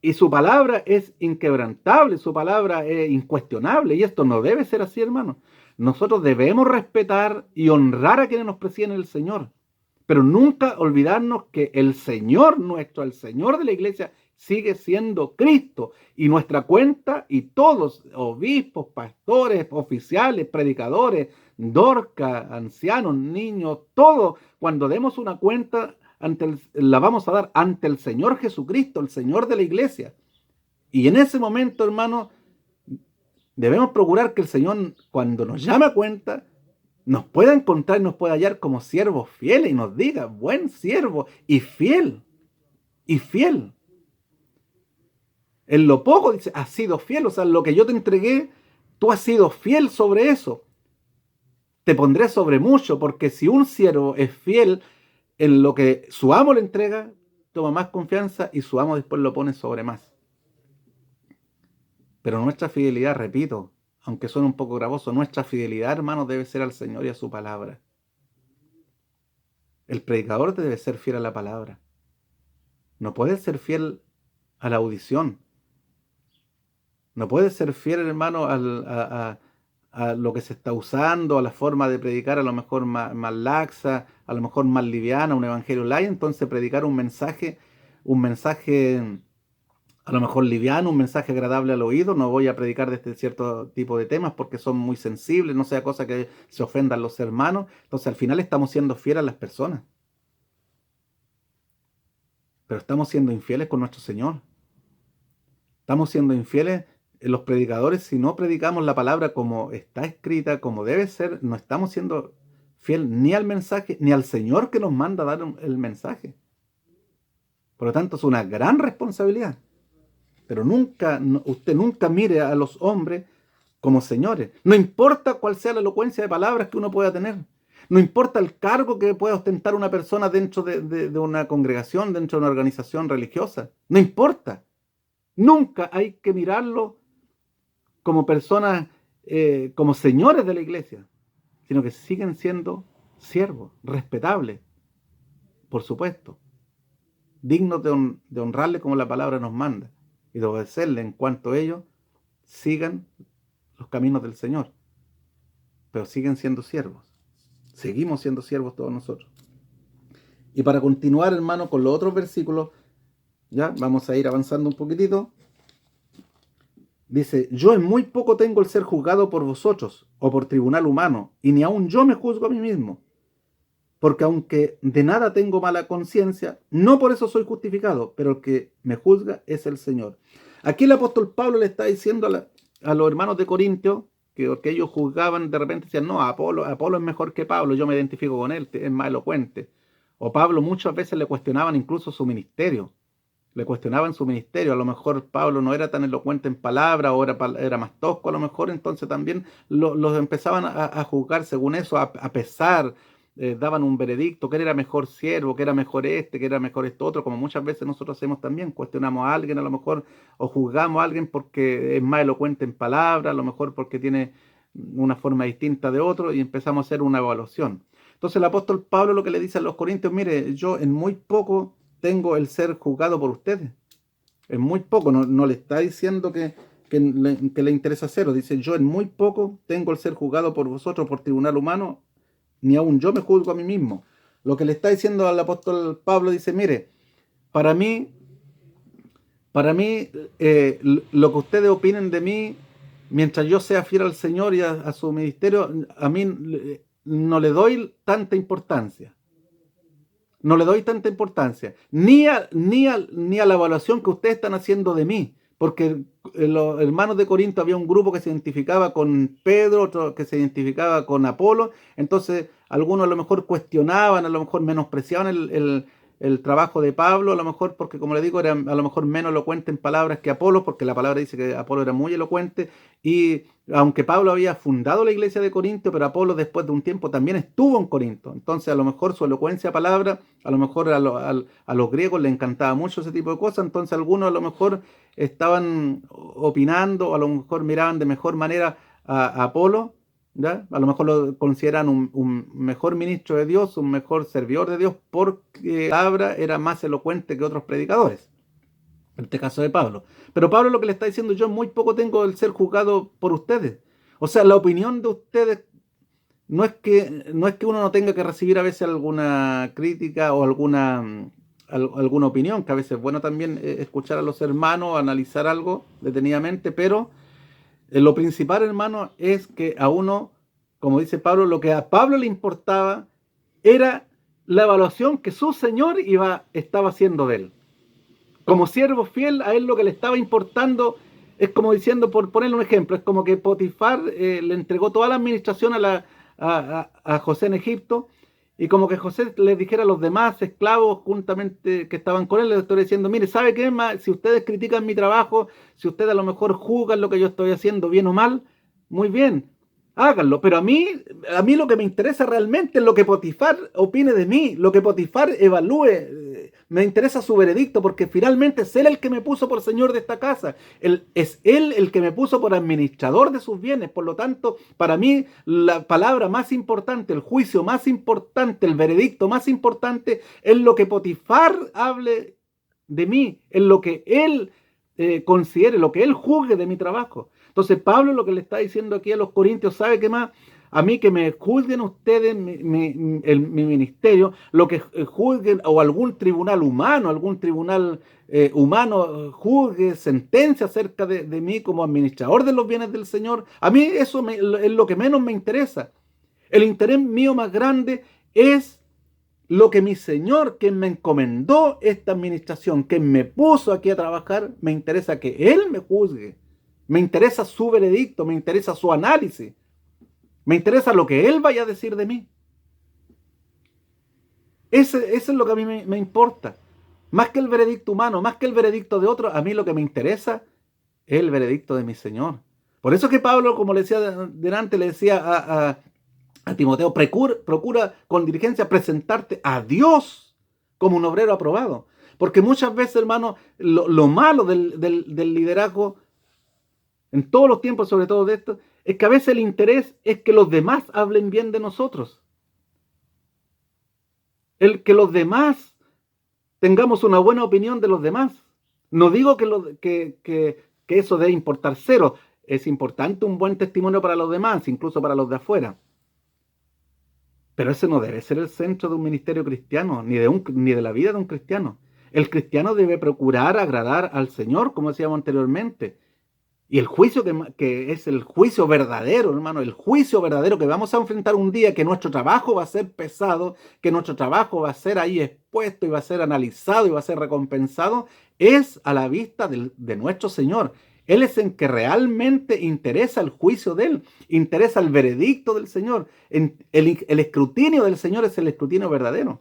S1: Y su palabra es inquebrantable, su palabra es incuestionable, y esto no debe ser así, hermano. Nosotros debemos respetar y honrar a quienes nos presiden el Señor, pero nunca olvidarnos que el Señor nuestro, el Señor de la iglesia, sigue siendo Cristo, y nuestra cuenta, y todos, obispos, pastores, oficiales, predicadores, Dorcas, ancianos, niños, todos, cuando demos una cuenta, la vamos a dar ante el Señor Jesucristo, el Señor de la iglesia. Y en ese momento, hermano, debemos procurar que el Señor, cuando nos llame a cuenta, nos pueda encontrar y nos pueda hallar como siervos fieles y nos diga, buen siervo y fiel, y fiel. En lo poco, dice, has sido fiel, o sea, lo que yo te entregué, tú has sido fiel sobre eso. Te pondré sobre mucho, porque si un siervo es fiel en lo que su amo le entrega, toma más confianza y su amo después lo pone sobre más. Pero nuestra fidelidad, repito, aunque suene un poco gravoso, nuestra fidelidad, hermanos, debe ser al Señor y a su palabra. El predicador debe ser fiel a la palabra. No puede ser fiel a la audición. No puede ser fiel, hermano, a lo que se está usando, a la forma de predicar a lo mejor más laxa, a lo mejor más liviana, un evangelio light, entonces predicar un mensaje a lo mejor liviano, un mensaje agradable al oído. No voy a predicar de este cierto tipo de temas porque son muy sensibles, no sea cosa que se ofendan los hermanos. Entonces al final estamos siendo fieles a las personas, pero estamos siendo infieles con nuestro Señor. Estamos siendo infieles los predicadores si no predicamos la palabra como está escrita, como debe ser. No estamos siendo fieles ni al mensaje, ni al Señor que nos manda a dar el mensaje. Por lo tanto, es una gran responsabilidad. Pero usted nunca mire a los hombres como señores. No importa cuál sea la elocuencia de palabras que uno pueda tener. No importa el cargo que pueda ostentar una persona dentro de una congregación, dentro de una organización religiosa. No importa. Nunca hay que mirarlo como personas, como señores de la iglesia, sino que siguen siendo siervos, respetables, por supuesto, dignos de honrarle como la palabra nos manda y de obedecerle en cuanto ellos sigan los caminos del Señor. Pero siguen siendo siervos. Seguimos siendo siervos todos nosotros. Y para continuar, hermano, con los otros versículos, ya vamos a ir avanzando un poquitito. Dice, yo en muy poco tengo el ser juzgado por vosotros o por tribunal humano, y ni aun yo me juzgo a mí mismo. Porque aunque de nada tengo mala conciencia, no por eso soy justificado, pero el que me juzga es el Señor. Aquí el apóstol Pablo le está diciendo a los hermanos de Corintios, que ellos juzgaban, de repente decían, no, Apolo es mejor que Pablo, yo me identifico con él, es más elocuente. O Pablo muchas veces le cuestionaban incluso su ministerio. Le cuestionaban su ministerio, a lo mejor Pablo no era tan elocuente en palabras, o era más tosco a lo mejor, entonces también los empezaban a juzgar según eso, a pesar, daban un veredicto, que era mejor siervo, que era mejor que era mejor esto otro, como muchas veces nosotros hacemos también, cuestionamos a alguien a lo mejor, o juzgamos a alguien porque es más elocuente en palabras, a lo mejor porque tiene una forma distinta de otro, y empezamos a hacer una evaluación. Entonces el apóstol Pablo lo que le dice a los corintios, mire, yo en muy poco tengo el ser juzgado por ustedes. Es muy poco, no le está diciendo que le interesa cero. Dice, yo en muy poco tengo el ser juzgado por vosotros por tribunal humano, ni aun yo me juzgo a mí mismo. Lo que le está diciendo al apóstol Pablo, dice, mire, para mí, lo que ustedes opinen de mí, mientras yo sea fiel al Señor y a su ministerio, a mí no le doy tanta importancia. No le doy tanta importancia, ni a la evaluación que ustedes están haciendo de mí, porque en los hermanos de Corinto había un grupo que se identificaba con Pedro, otro que se identificaba con Apolo, entonces algunos a lo mejor cuestionaban, a lo mejor menospreciaban el trabajo de Pablo, a lo mejor porque, como le digo, era a lo mejor menos elocuente en palabras que Apolo, porque la palabra dice que Apolo era muy elocuente, y aunque Pablo había fundado la iglesia de Corinto, pero Apolo después de un tiempo también estuvo en Corinto, entonces a lo mejor su elocuencia de palabra, a lo mejor a los griegos les encantaba mucho ese tipo de cosas, entonces algunos a lo mejor estaban opinando, a lo mejor miraban de mejor manera a Apolo, ¿ya? A lo mejor lo consideran un mejor ministro de Dios, un mejor servidor de Dios, porque la palabra era más elocuente que otros predicadores. En este caso de Pablo. Pero Pablo lo que le está diciendo, yo muy poco tengo el ser juzgado por ustedes. O sea, la opinión de ustedes no es que uno no tenga que recibir a veces alguna crítica o alguna opinión, que a veces es bueno también escuchar a los hermanos, analizar algo detenidamente, pero lo principal, hermano, es que a uno, como dice Pablo, lo que a Pablo le importaba era la evaluación que su Señor estaba haciendo de él. Como siervo fiel, a él lo que le estaba importando es como diciendo, por ponerle un ejemplo, es como que Potifar le entregó toda la administración a José en Egipto, y como que José le dijera a los demás esclavos juntamente que estaban con él, le estoy diciendo, mire, ¿sabe qué? Si ustedes critican mi trabajo, si ustedes a lo mejor juzgan lo que yo estoy haciendo bien o mal, muy bien, háganlo, pero a mí lo que me interesa realmente es lo que Potifar opine de mí, lo que Potifar evalúe, me interesa su veredicto, porque finalmente es él el que me puso por señor de esta casa, es él el que me puso por administrador de sus bienes, por lo tanto, para mí la palabra más importante, el juicio más importante, el veredicto más importante es lo que Potifar hable de mí, es lo que él considere, lo que él juzgue de mi trabajo. Entonces Pablo lo que le está diciendo aquí a los corintios, ¿sabe qué más? A mí que me juzguen ustedes mi ministerio, lo que juzguen, o algún tribunal humano juzgue, sentencia acerca de mí como administrador de los bienes del Señor, a mí es lo que menos me interesa. El interés mío más grande es lo que mi Señor, quien me encomendó esta administración, quien me puso aquí a trabajar, me interesa que Él me juzgue. Me interesa su veredicto, me interesa su análisis. Me interesa lo que Él vaya a decir de mí. Ese es lo que a mí me importa. Más que el veredicto humano, más que el veredicto de otro, a mí lo que me interesa es el veredicto de mi Señor. Por eso que Pablo, como le decía delante, le decía a Timoteo, procura con diligencia presentarte a Dios como un obrero aprobado. Porque muchas veces, hermano, lo malo del liderazgo, en todos los tiempos, sobre todo de esto, es que a veces el interés es que los demás hablen bien de nosotros. El que los demás tengamos una buena opinión de los demás. No digo que eso debe importar cero. Es importante un buen testimonio para los demás, incluso para los de afuera. Pero ese no debe ser el centro de un ministerio cristiano, ni de la vida de un cristiano. El cristiano debe procurar agradar al Señor, como decíamos anteriormente. Y el juicio que es el juicio verdadero, hermano, el juicio verdadero que vamos a enfrentar un día, que nuestro trabajo va a ser pesado, que nuestro trabajo va a ser ahí expuesto y va a ser analizado y va a ser recompensado, es a la vista de nuestro Señor. Él es en que realmente interesa el juicio de Él, interesa el veredicto del Señor. El escrutinio del Señor es el escrutinio verdadero.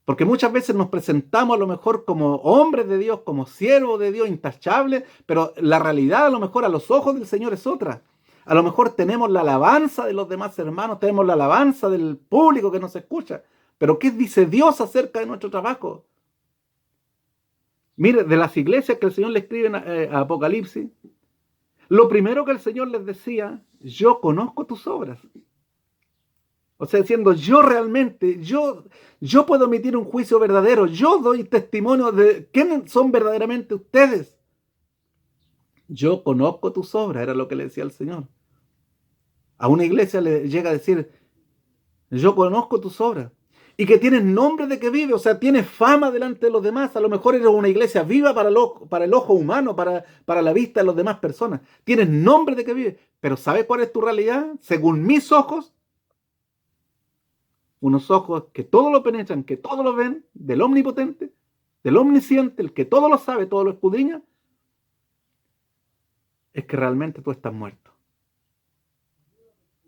S1: Porque muchas veces nos presentamos a lo mejor como hombres de Dios, como siervos de Dios, intachables, pero la realidad a lo mejor a los ojos del Señor es otra. A lo mejor tenemos la alabanza de los demás hermanos, tenemos la alabanza del público que nos escucha. Pero ¿qué dice Dios acerca de nuestro trabajo? Mire, de las iglesias que el Señor le escribe a Apocalipsis, lo primero que el Señor les decía, yo conozco tus obras. O sea, diciendo, yo realmente, yo puedo emitir un juicio verdadero, yo doy testimonio de quiénes son verdaderamente ustedes. Yo conozco tus obras, era lo que le decía el Señor. A una iglesia le llega a decir, yo conozco tus obras. Y que tienes nombre de que vive, o sea, tienes fama delante de los demás. A lo mejor eres una iglesia viva para el ojo humano, para la vista de las demás personas. Tienes nombre de que vive, pero ¿sabes cuál es tu realidad? Según mis ojos, unos ojos que todo lo penetran, que todo lo ven, del omnipotente, del omnisciente, el que todo lo sabe, todo lo escudriña, es que realmente tú estás muerto.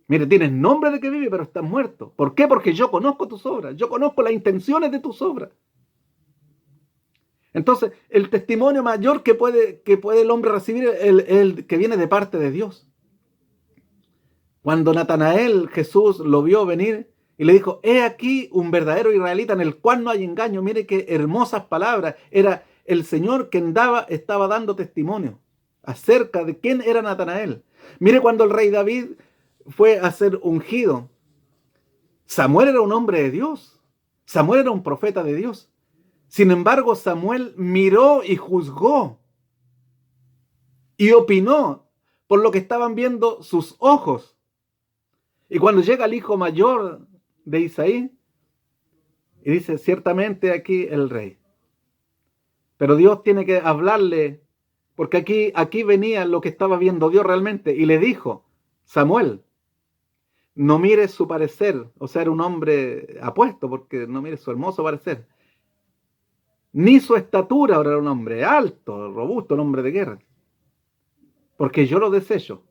S1: Mire, tienes nombre de que vive, pero estás muerto. ¿Por qué? Porque yo conozco tus obras, yo conozco las intenciones de tus obras. Entonces, el testimonio mayor que puede el hombre recibir es el que viene de parte de Dios. Cuando Natanael, Jesús, lo vio venir, y le dijo, he aquí un verdadero israelita en el cual no hay engaño. Mire qué hermosas palabras. Era el Señor que estaba dando testimonio acerca de quién era Natanael. Mire cuando el rey David fue a ser ungido. Samuel era un hombre de Dios. Samuel era un profeta de Dios. Sin embargo, Samuel miró y juzgó y opinó por lo que estaban viendo sus ojos. Y cuando llega el hijo mayor de Isaí, y dice, ciertamente aquí el rey. Pero Dios tiene que hablarle, porque aquí venía lo que estaba viendo Dios realmente, y le dijo, Samuel, no mires su parecer, o sea, era un hombre apuesto, porque no mires su hermoso parecer, ni su estatura, ahora era un hombre alto, robusto, un hombre de guerra, porque yo lo desecho.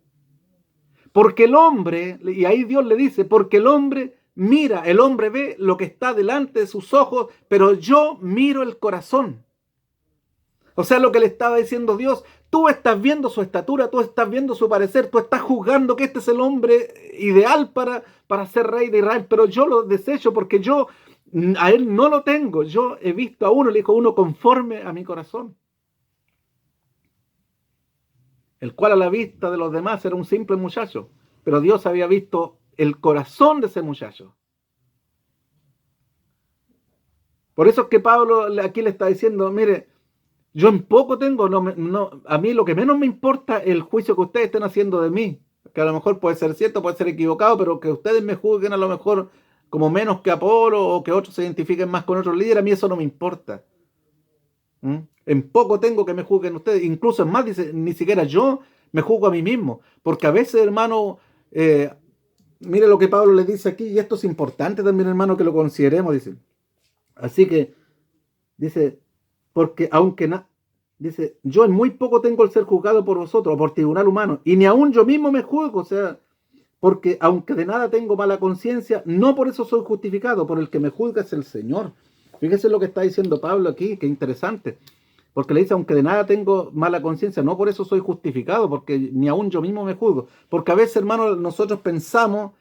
S1: Porque el hombre, y ahí Dios le dice, porque el hombre mira, el hombre ve lo que está delante de sus ojos, pero yo miro el corazón. O sea, lo que le estaba diciendo Dios, tú estás viendo su estatura, tú estás viendo su parecer, tú estás juzgando que este es el hombre ideal para ser rey de Israel, pero yo lo desecho porque yo a él no lo tengo. Yo he visto a uno, le dijo uno, conforme a mi corazón, el cual a la vista de los demás era un simple muchacho, pero Dios había visto el corazón de ese muchacho. Por eso es que Pablo aquí le está diciendo, mire, yo en poco tengo, a mí lo que menos me importa es el juicio que ustedes estén haciendo de mí, que a lo mejor puede ser cierto, puede ser equivocado, pero que ustedes me juzguen a lo mejor como menos que Apolo o que otros se identifiquen más con otros líderes, a mí eso no me importa. En poco tengo que me juzguen ustedes, incluso es más, dice, ni siquiera yo me juzgo a mí mismo, porque a veces, hermano, mire lo que Pablo le dice aquí, y esto es importante también, hermano, que lo consideremos, dice. Así que, dice, porque dice, yo en muy poco tengo el ser juzgado por vosotros, o por tribunal humano, y ni aun yo mismo me juzgo, o sea, porque aunque de nada tengo mala conciencia, no por eso soy justificado, por el que me juzga es el Señor. Fíjese lo que está diciendo Pablo aquí, qué interesante. Porque le dice, aunque de nada tengo mala conciencia, no por eso soy justificado, porque ni aún yo mismo me juzgo. Porque a veces, hermano, nosotros pensamos,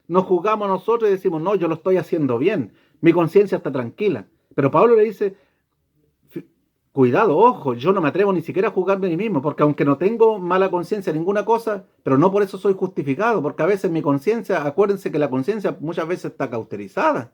S1: nos juzgamos a nosotros y decimos, no, yo lo estoy haciendo bien, mi conciencia está tranquila. Pero Pablo le dice, cuidado, ojo, yo no me atrevo ni siquiera a juzgarme a mí mismo, porque aunque no tengo mala conciencia en ninguna cosa, pero no por eso soy justificado, porque a veces mi conciencia, acuérdense que la conciencia muchas veces está cauterizada.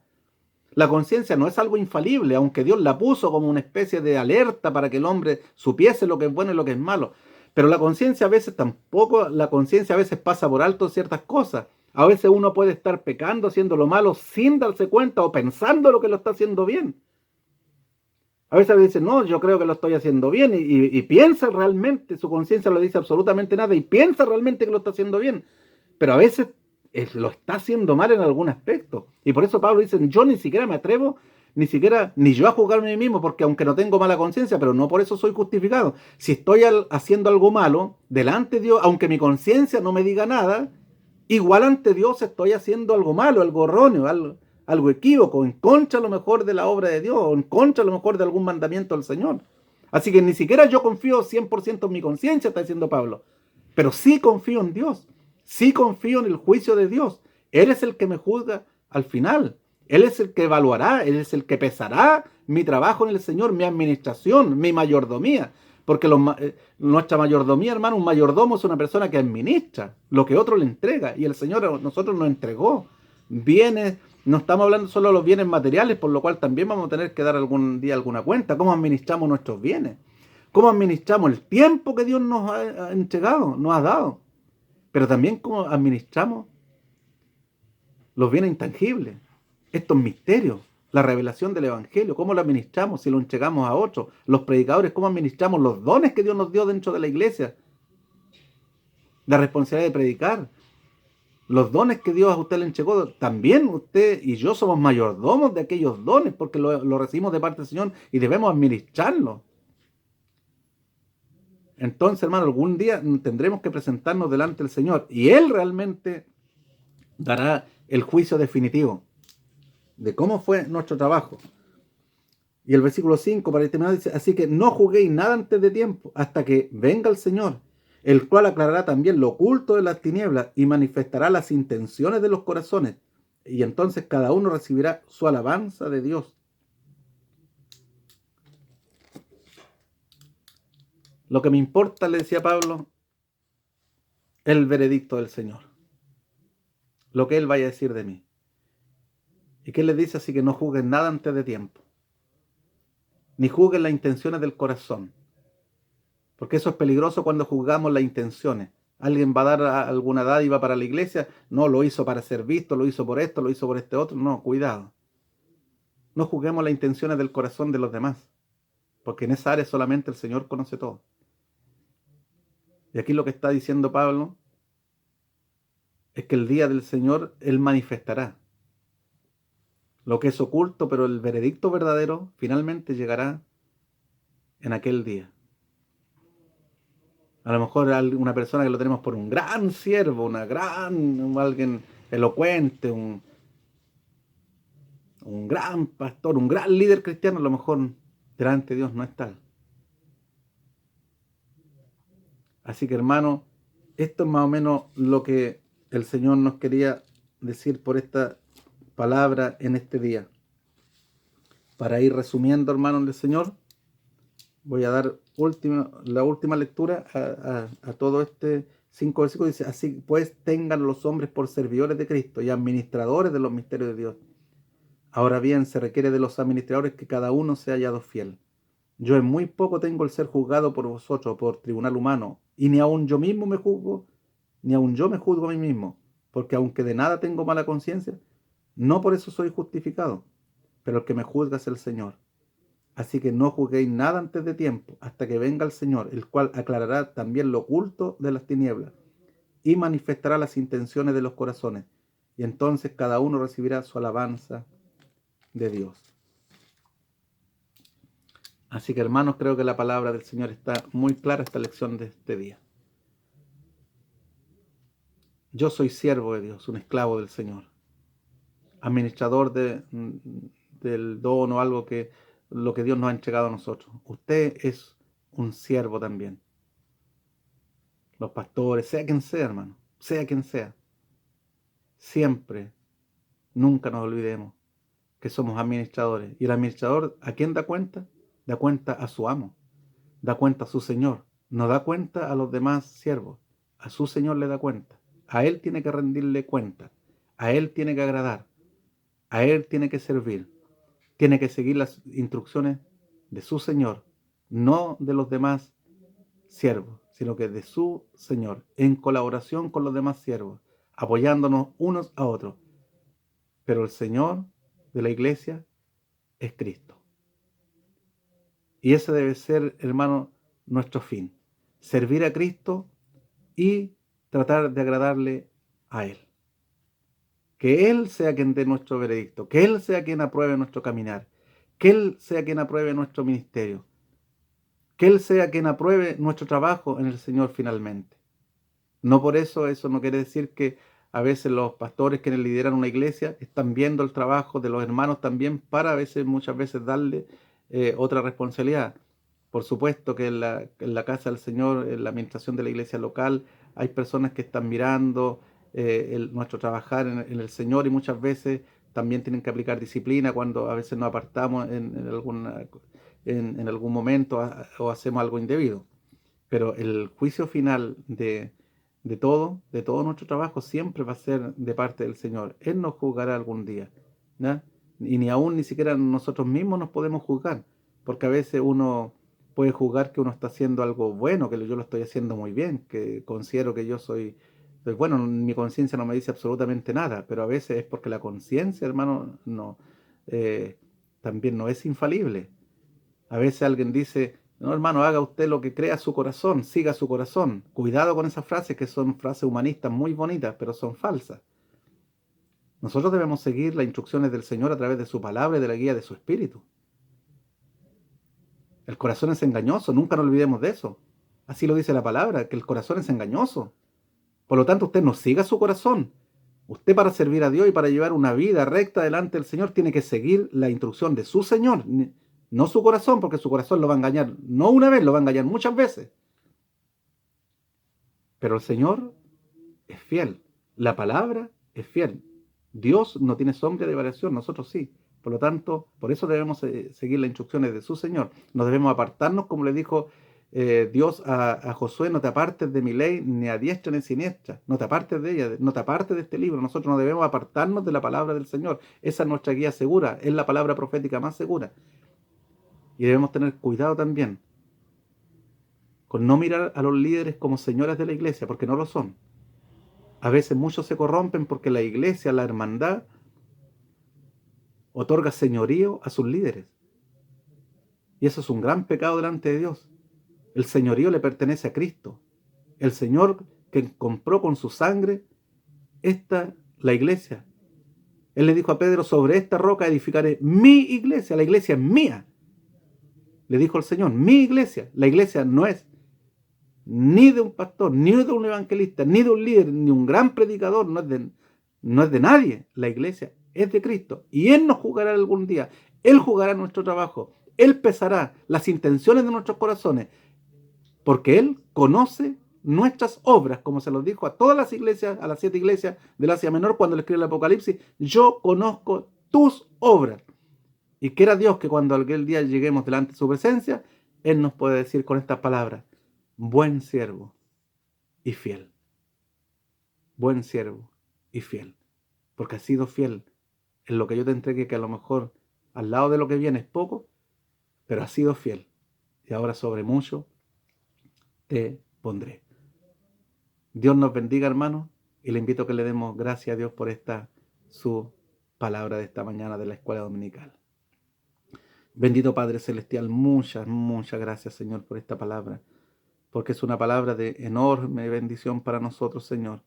S1: La conciencia no es algo infalible, aunque Dios la puso como una especie de alerta para que el hombre supiese lo que es bueno y lo que es malo. Pero la conciencia a veces tampoco, la conciencia a veces pasa por alto ciertas cosas. A veces uno puede estar pecando, haciendo lo malo sin darse cuenta o pensando lo que lo está haciendo bien. A veces dice, no, yo creo que lo estoy haciendo bien y piensa realmente, su conciencia no le dice absolutamente nada y piensa realmente que lo está haciendo bien. Pero a veces lo está haciendo mal en algún aspecto. Y por eso Pablo dice, yo ni siquiera me atrevo, ni yo a juzgarme a mí mismo, porque aunque no tengo mala conciencia, pero no por eso soy justificado. Si estoy haciendo algo malo, delante de Dios, aunque mi conciencia no me diga nada, igual ante Dios estoy haciendo algo malo, algo erróneo, algo equívoco, en contra a lo mejor de la obra de Dios, o en contra a lo mejor de algún mandamiento del Señor. Así que ni siquiera yo confío 100% en mi conciencia, está diciendo Pablo, pero sí confío en Dios, sí confío en el juicio de Dios. Él es el que me juzga al final, Él es el que evaluará, Él es el que pesará mi trabajo en el Señor, mi administración, mi mayordomía. Porque nuestra mayordomía, hermano, un mayordomo es una persona que administra lo que otro le entrega. Y el Señor a nosotros nos entregó bienes. No estamos hablando solo de los bienes materiales, por lo cual también vamos a tener que dar algún día alguna cuenta. ¿Cómo administramos nuestros bienes? ¿Cómo administramos el tiempo que Dios nos ha entregado, nos ha dado? Pero también cómo administramos los bienes intangibles, estos misterios, la revelación del Evangelio, cómo lo administramos, si lo entregamos a otros, los predicadores, cómo administramos los dones que Dios nos dio dentro de la iglesia, la responsabilidad de predicar, los dones que Dios a usted le entregó, también usted y yo somos mayordomos de aquellos dones, porque lo recibimos de parte del Señor y debemos administrarlos. Entonces, hermano, algún día tendremos que presentarnos delante del Señor y Él realmente dará el juicio definitivo de cómo fue nuestro trabajo. Y el versículo 5 para terminar dice, así que no juzguéis nada antes de tiempo, hasta que venga el Señor, el cual aclarará también lo oculto de las tinieblas y manifestará las intenciones de los corazones. Y entonces cada uno recibirá su alabanza de Dios. Lo que me importa, le decía Pablo, el veredicto del Señor. Lo que Él vaya a decir de mí. ¿Y qué le dice? Así que no juzguen nada antes de tiempo. Ni juzguen las intenciones del corazón. Porque eso es peligroso cuando juzgamos las intenciones. Alguien va a dar alguna dádiva para la iglesia. No, lo hizo para ser visto, lo hizo por esto, lo hizo por este otro. No, cuidado. No juzguemos las intenciones del corazón de los demás. Porque en esa área solamente el Señor conoce todo. Y aquí lo que está diciendo Pablo es que el día del Señor Él manifestará lo que es oculto, pero el veredicto verdadero finalmente llegará en aquel día. A lo mejor una persona que lo tenemos por un gran siervo, alguien elocuente, un gran pastor, un gran líder cristiano, a lo mejor delante de Dios no es tal. Así que, hermano, esto es más o menos lo que el Señor nos quería decir por esta palabra en este día. Para ir resumiendo, hermanos del Señor, voy a dar la última lectura a todo este 5 versículos. Dice, así pues tengan los hombres por servidores de Cristo y administradores de los misterios de Dios. Ahora bien, se requiere de los administradores que cada uno sea hallado fiel. Yo en muy poco tengo el ser juzgado por vosotros, por tribunal humano, y ni aun yo mismo me juzgo, ni aun yo me juzgo a mí mismo, porque aunque de nada tengo mala conciencia, no por eso soy justificado, pero el que me juzga es el Señor. Así que no juzguéis nada antes de tiempo, hasta que venga el Señor, el cual aclarará también lo oculto de las tinieblas y manifestará las intenciones de los corazones. y entonces cada uno recibirá su alabanza de Dios. Así que, hermanos, creo que la palabra del Señor está muy clara, esta lección de este día. Yo soy siervo de Dios, un esclavo del Señor, administrador del don o algo que lo que Dios nos ha entregado a nosotros. Usted es un siervo también. Los pastores, sea quien sea, hermano, sea quien sea, siempre, nunca nos olvidemos que somos administradores. Y el administrador, ¿a quién da cuenta? Da cuenta a su amo, da cuenta a su Señor, no da cuenta a los demás siervos, a su Señor le da cuenta. A Él tiene que rendirle cuenta, a Él tiene que agradar, a Él tiene que servir, tiene que seguir las instrucciones de su Señor, no de los demás siervos, sino que de su Señor, en colaboración con los demás siervos, apoyándonos unos a otros. Pero el Señor de la iglesia es Cristo. Y ese debe ser, hermano, nuestro fin. Servir a Cristo y tratar de agradarle a Él. Que Él sea quien dé nuestro veredicto, que Él sea quien apruebe nuestro caminar, que Él sea quien apruebe nuestro ministerio, que Él sea quien apruebe nuestro trabajo en el Señor finalmente. No por eso no quiere decir que a veces los pastores que lideran una iglesia están viendo el trabajo de los hermanos también para muchas veces darle otra responsabilidad. Por supuesto que en la casa del Señor, en la administración de la iglesia local, hay personas que están mirando nuestro trabajar en el Señor y muchas veces también tienen que aplicar disciplina cuando a veces nos apartamos en algún momento o hacemos algo indebido. Pero el juicio final de todo nuestro trabajo siempre va a ser de parte del Señor. Él nos juzgará algún día, ¿ya? Y ni siquiera nosotros mismos nos podemos juzgar, porque a veces uno puede juzgar que uno está haciendo algo bueno, que yo lo estoy haciendo muy bien, que considero que yo soy bueno, mi conciencia no me dice absolutamente nada, pero a veces es porque la conciencia, hermano, no, eh, también no es infalible. A veces alguien dice, no, hermano, haga usted lo que crea su corazón, siga su corazón. Cuidado con esas frases que son frases humanistas muy bonitas, pero son falsas. Nosotros debemos seguir las instrucciones del Señor a través de su palabra y de la guía de su espíritu. El corazón es engañoso, nunca nos olvidemos de eso. Así lo dice la palabra, que el corazón es engañoso. Por lo tanto, usted no siga su corazón. Usted, para servir a Dios y para llevar una vida recta delante del Señor, tiene que seguir la instrucción de su Señor, no su corazón, porque su corazón lo va a engañar, no una vez, lo va a engañar muchas veces. Pero el Señor es fiel, la palabra es fiel. Dios no tiene sombra de variación, nosotros sí. Por lo tanto, por eso debemos seguir las instrucciones de su Señor. No debemos apartarnos, como le dijo Dios a Josué: no te apartes de mi ley, ni a diestra ni a siniestra. No te apartes de ella, no te apartes de este libro. Nosotros no debemos apartarnos de la palabra del Señor. Esa es nuestra guía segura, es la palabra profética más segura. Y debemos tener cuidado también con no mirar a los líderes como señores de la iglesia, porque no lo son. A veces muchos se corrompen porque la iglesia, la hermandad, otorga señorío a sus líderes. Y eso es un gran pecado delante de Dios. El señorío le pertenece a Cristo. El Señor que compró con su sangre la iglesia. Él le dijo a Pedro: sobre esta roca edificaré mi iglesia. La iglesia es mía. Le dijo el Señor: mi iglesia. La iglesia no es ni de un pastor, ni de un evangelista, ni de un líder, ni un gran predicador, no es de nadie. La iglesia es de Cristo y Él nos juzgará algún día. Él juzgará nuestro trabajo, Él pesará las intenciones de nuestros corazones, porque Él conoce nuestras obras, como se los dijo a todas las iglesias, a las 7 iglesias del Asia Menor cuando le escribe el Apocalipsis: yo conozco tus obras. Y quiera Dios que cuando aquel día lleguemos delante de su presencia, Él nos puede decir con estas palabras: buen siervo y fiel. Buen siervo y fiel. Porque has sido fiel en lo que yo te entregué, que a lo mejor al lado de lo que viene es poco, pero has sido fiel. Y ahora sobre mucho te pondré. Dios nos bendiga, hermano, y le invito a que le demos gracias a Dios por su palabra de esta mañana de la escuela dominical. Bendito Padre Celestial, muchas gracias, Señor, por esta palabra, porque es una palabra de enorme bendición para nosotros, Señor.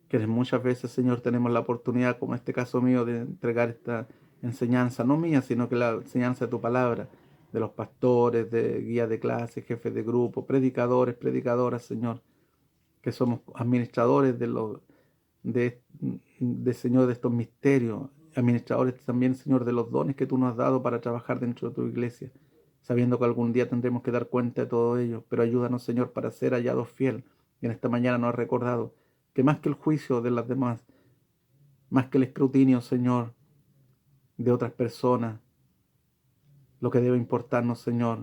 S1: que muchas veces, Señor, tenemos la oportunidad, como en este caso mío, de entregar esta enseñanza, no mía, sino que la enseñanza de tu palabra, de los pastores, de guías de clase, jefes de grupo, predicadores, predicadoras, Señor, que somos administradores de, Señor, de estos misterios, administradores también, Señor, de los dones que tú nos has dado para trabajar dentro de tu iglesia, sabiendo que algún día tendremos que dar cuenta de todo ello, pero ayúdanos, Señor, para ser hallados fiel. Y en esta mañana nos has recordado que más que el juicio de las demás, más que el escrutinio, Señor, de otras personas, lo que debe importarnos, Señor,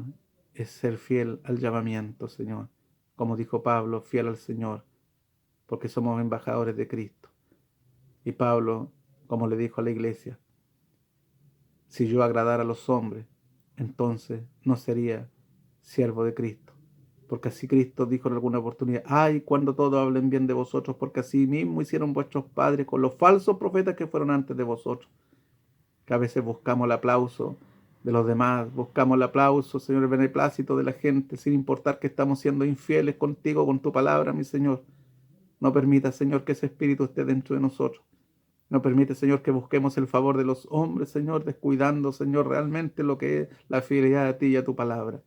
S1: es ser fiel al llamamiento, Señor. Como dijo Pablo, fiel al Señor, porque somos embajadores de Cristo. Y Pablo, como le dijo a la iglesia, si yo agradara a los hombres, entonces no sería siervo de Cristo. Porque así Cristo dijo en alguna oportunidad, ay, cuando todos hablen bien de vosotros, porque así mismo hicieron vuestros padres con los falsos profetas que fueron antes de vosotros. Que a veces buscamos el aplauso de los demás, buscamos el aplauso, Señor, el beneplácito de la gente, sin importar que estamos siendo infieles contigo, con tu palabra, mi Señor. No permita, Señor, que ese espíritu esté dentro de nosotros. No permite, Señor, que busquemos el favor de los hombres, Señor, descuidando, Señor, realmente lo que es la fidelidad a ti y a tu palabra.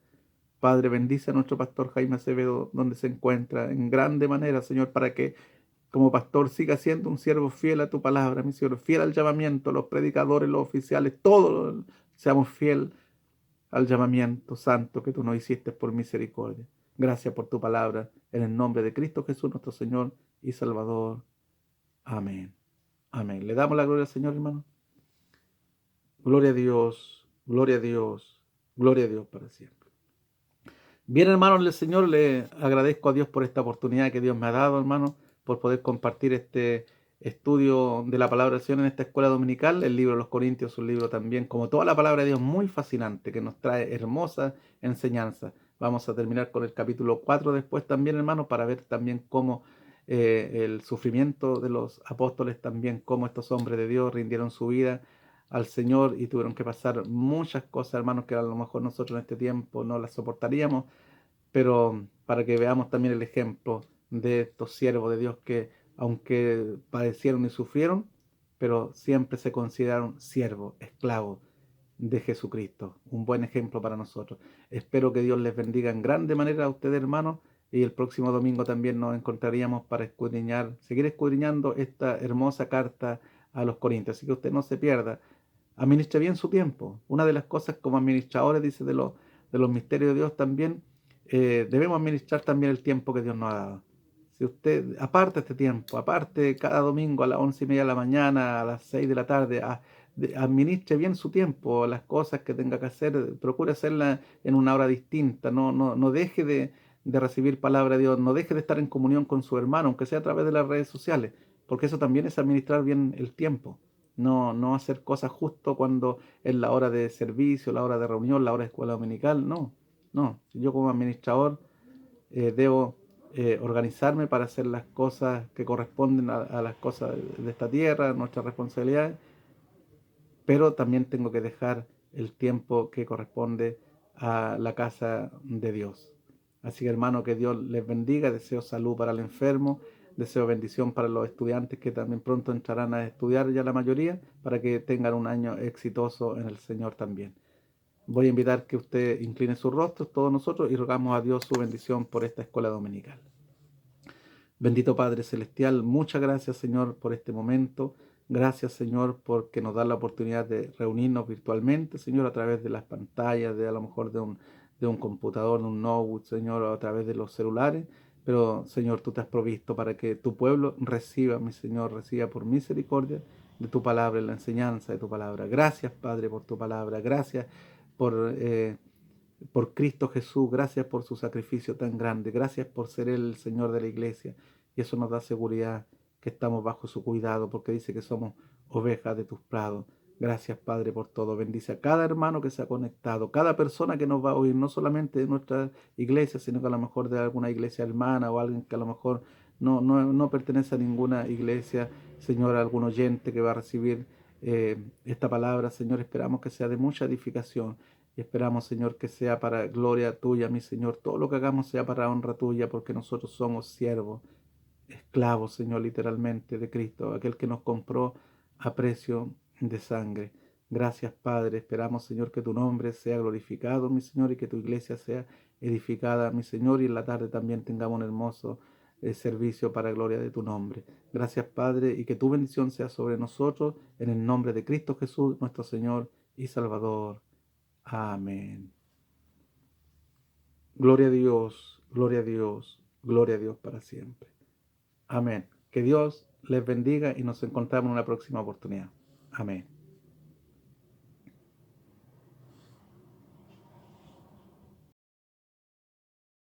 S1: Padre, bendice a nuestro pastor Jaime Acevedo, donde se encuentra, en grande manera, Señor, para que como pastor siga siendo un siervo fiel a tu palabra, mi Señor, fiel al llamamiento, los predicadores, los oficiales, todos seamos fiel al llamamiento santo que tú nos hiciste por misericordia. Gracias por tu palabra, en el nombre de Cristo Jesús, nuestro Señor y Salvador. Amén. Amén. Le damos la gloria al Señor, hermano. Gloria a Dios, gloria a Dios, gloria a Dios para siempre. Bien, hermanos, el Señor, le agradezco a Dios por esta oportunidad que Dios me ha dado, hermano, por poder compartir este estudio de la palabra del Señor en esta escuela dominical. El libro de los Corintios es un libro también, como toda la palabra de Dios, muy fascinante, que nos trae hermosa enseñanza. Vamos a terminar con el capítulo 4 después también, hermano, para ver también cómo el sufrimiento de los apóstoles, también cómo estos hombres de Dios rindieron su vida al Señor y tuvieron que pasar muchas cosas, hermanos, que a lo mejor nosotros en este tiempo no las soportaríamos, pero para que veamos también el ejemplo de estos siervos de Dios que, aunque padecieron y sufrieron, pero siempre se consideraron siervos, esclavos de Jesucristo. Un buen ejemplo para nosotros. Espero que Dios les bendiga en grande manera a ustedes, hermanos, y el próximo domingo también nos encontraríamos para escudriñar, seguir escudriñando esta hermosa carta a los Corintios. Así que usted no se pierda. Administre bien su tiempo. Una de las cosas como administradores, dice, de los misterios de Dios también, debemos administrar también el tiempo que Dios nos ha dado. Si usted aparte este tiempo, aparte cada domingo a las 11:30 de la mañana, a las 6 de la tarde, administre bien su tiempo, las cosas que tenga que hacer, procure hacerlas en una hora distinta, no deje de recibir palabra de Dios, no deje de estar en comunión con su hermano, aunque sea a través de las redes sociales, porque eso también es administrar bien el tiempo. No hacer cosas justo cuando es la hora de servicio, la hora de reunión, la hora de escuela dominical, no. Yo como administrador debo organizarme para hacer las cosas que corresponden a las cosas de esta tierra, nuestras responsabilidades, pero también tengo que dejar el tiempo que corresponde a la casa de Dios. Así que hermano, que Dios les bendiga, deseo salud para el enfermo, deseo bendición para los estudiantes que también pronto entrarán a estudiar ya la mayoría, para que tengan un año exitoso en el Señor también. Voy a invitar que usted incline sus rostros, todos nosotros, y rogamos a Dios su bendición por esta escuela dominical. Bendito Padre Celestial, muchas gracias, Señor, por este momento. Gracias, Señor, porque nos da la oportunidad de reunirnos virtualmente, Señor, a través de las pantallas, de a lo mejor de un computador, de un notebook, Señor, o a través de los celulares. Pero, Señor, tú te has provisto para que tu pueblo reciba, mi Señor, reciba por misericordia de tu palabra, la enseñanza de tu palabra. Gracias, Padre, por tu palabra. Gracias por Cristo Jesús, gracias por su sacrificio tan grande, gracias por ser Él el Señor de la iglesia, y eso nos da seguridad que estamos bajo su cuidado, porque dice que somos ovejas de tus prados. Gracias, Padre, por todo. Bendice a cada hermano que se ha conectado, cada persona que nos va a oír, no solamente de nuestra iglesia, sino que a lo mejor de alguna iglesia hermana o alguien que a lo mejor no pertenece a ninguna iglesia. Señor, algún oyente que va a recibir esta palabra, Señor, esperamos que sea de mucha edificación. Y esperamos, Señor, que sea para gloria tuya, mi Señor. Todo lo que hagamos sea para honra tuya, porque nosotros somos siervos esclavos, Señor, literalmente de Cristo, aquel que nos compró a precio de sangre. Gracias, Padre. Esperamos, Señor, que tu nombre sea glorificado, mi Señor, y que tu iglesia sea edificada, mi Señor, y en la tarde también tengamos un hermoso servicio para gloria de tu nombre. Gracias, Padre, y que tu bendición sea sobre nosotros, en el nombre de Cristo Jesús, nuestro Señor y Salvador. Amén. Gloria a Dios, gloria a Dios, gloria a Dios para siempre. Amén. Que Dios les bendiga y nos encontramos en una próxima oportunidad. Amén.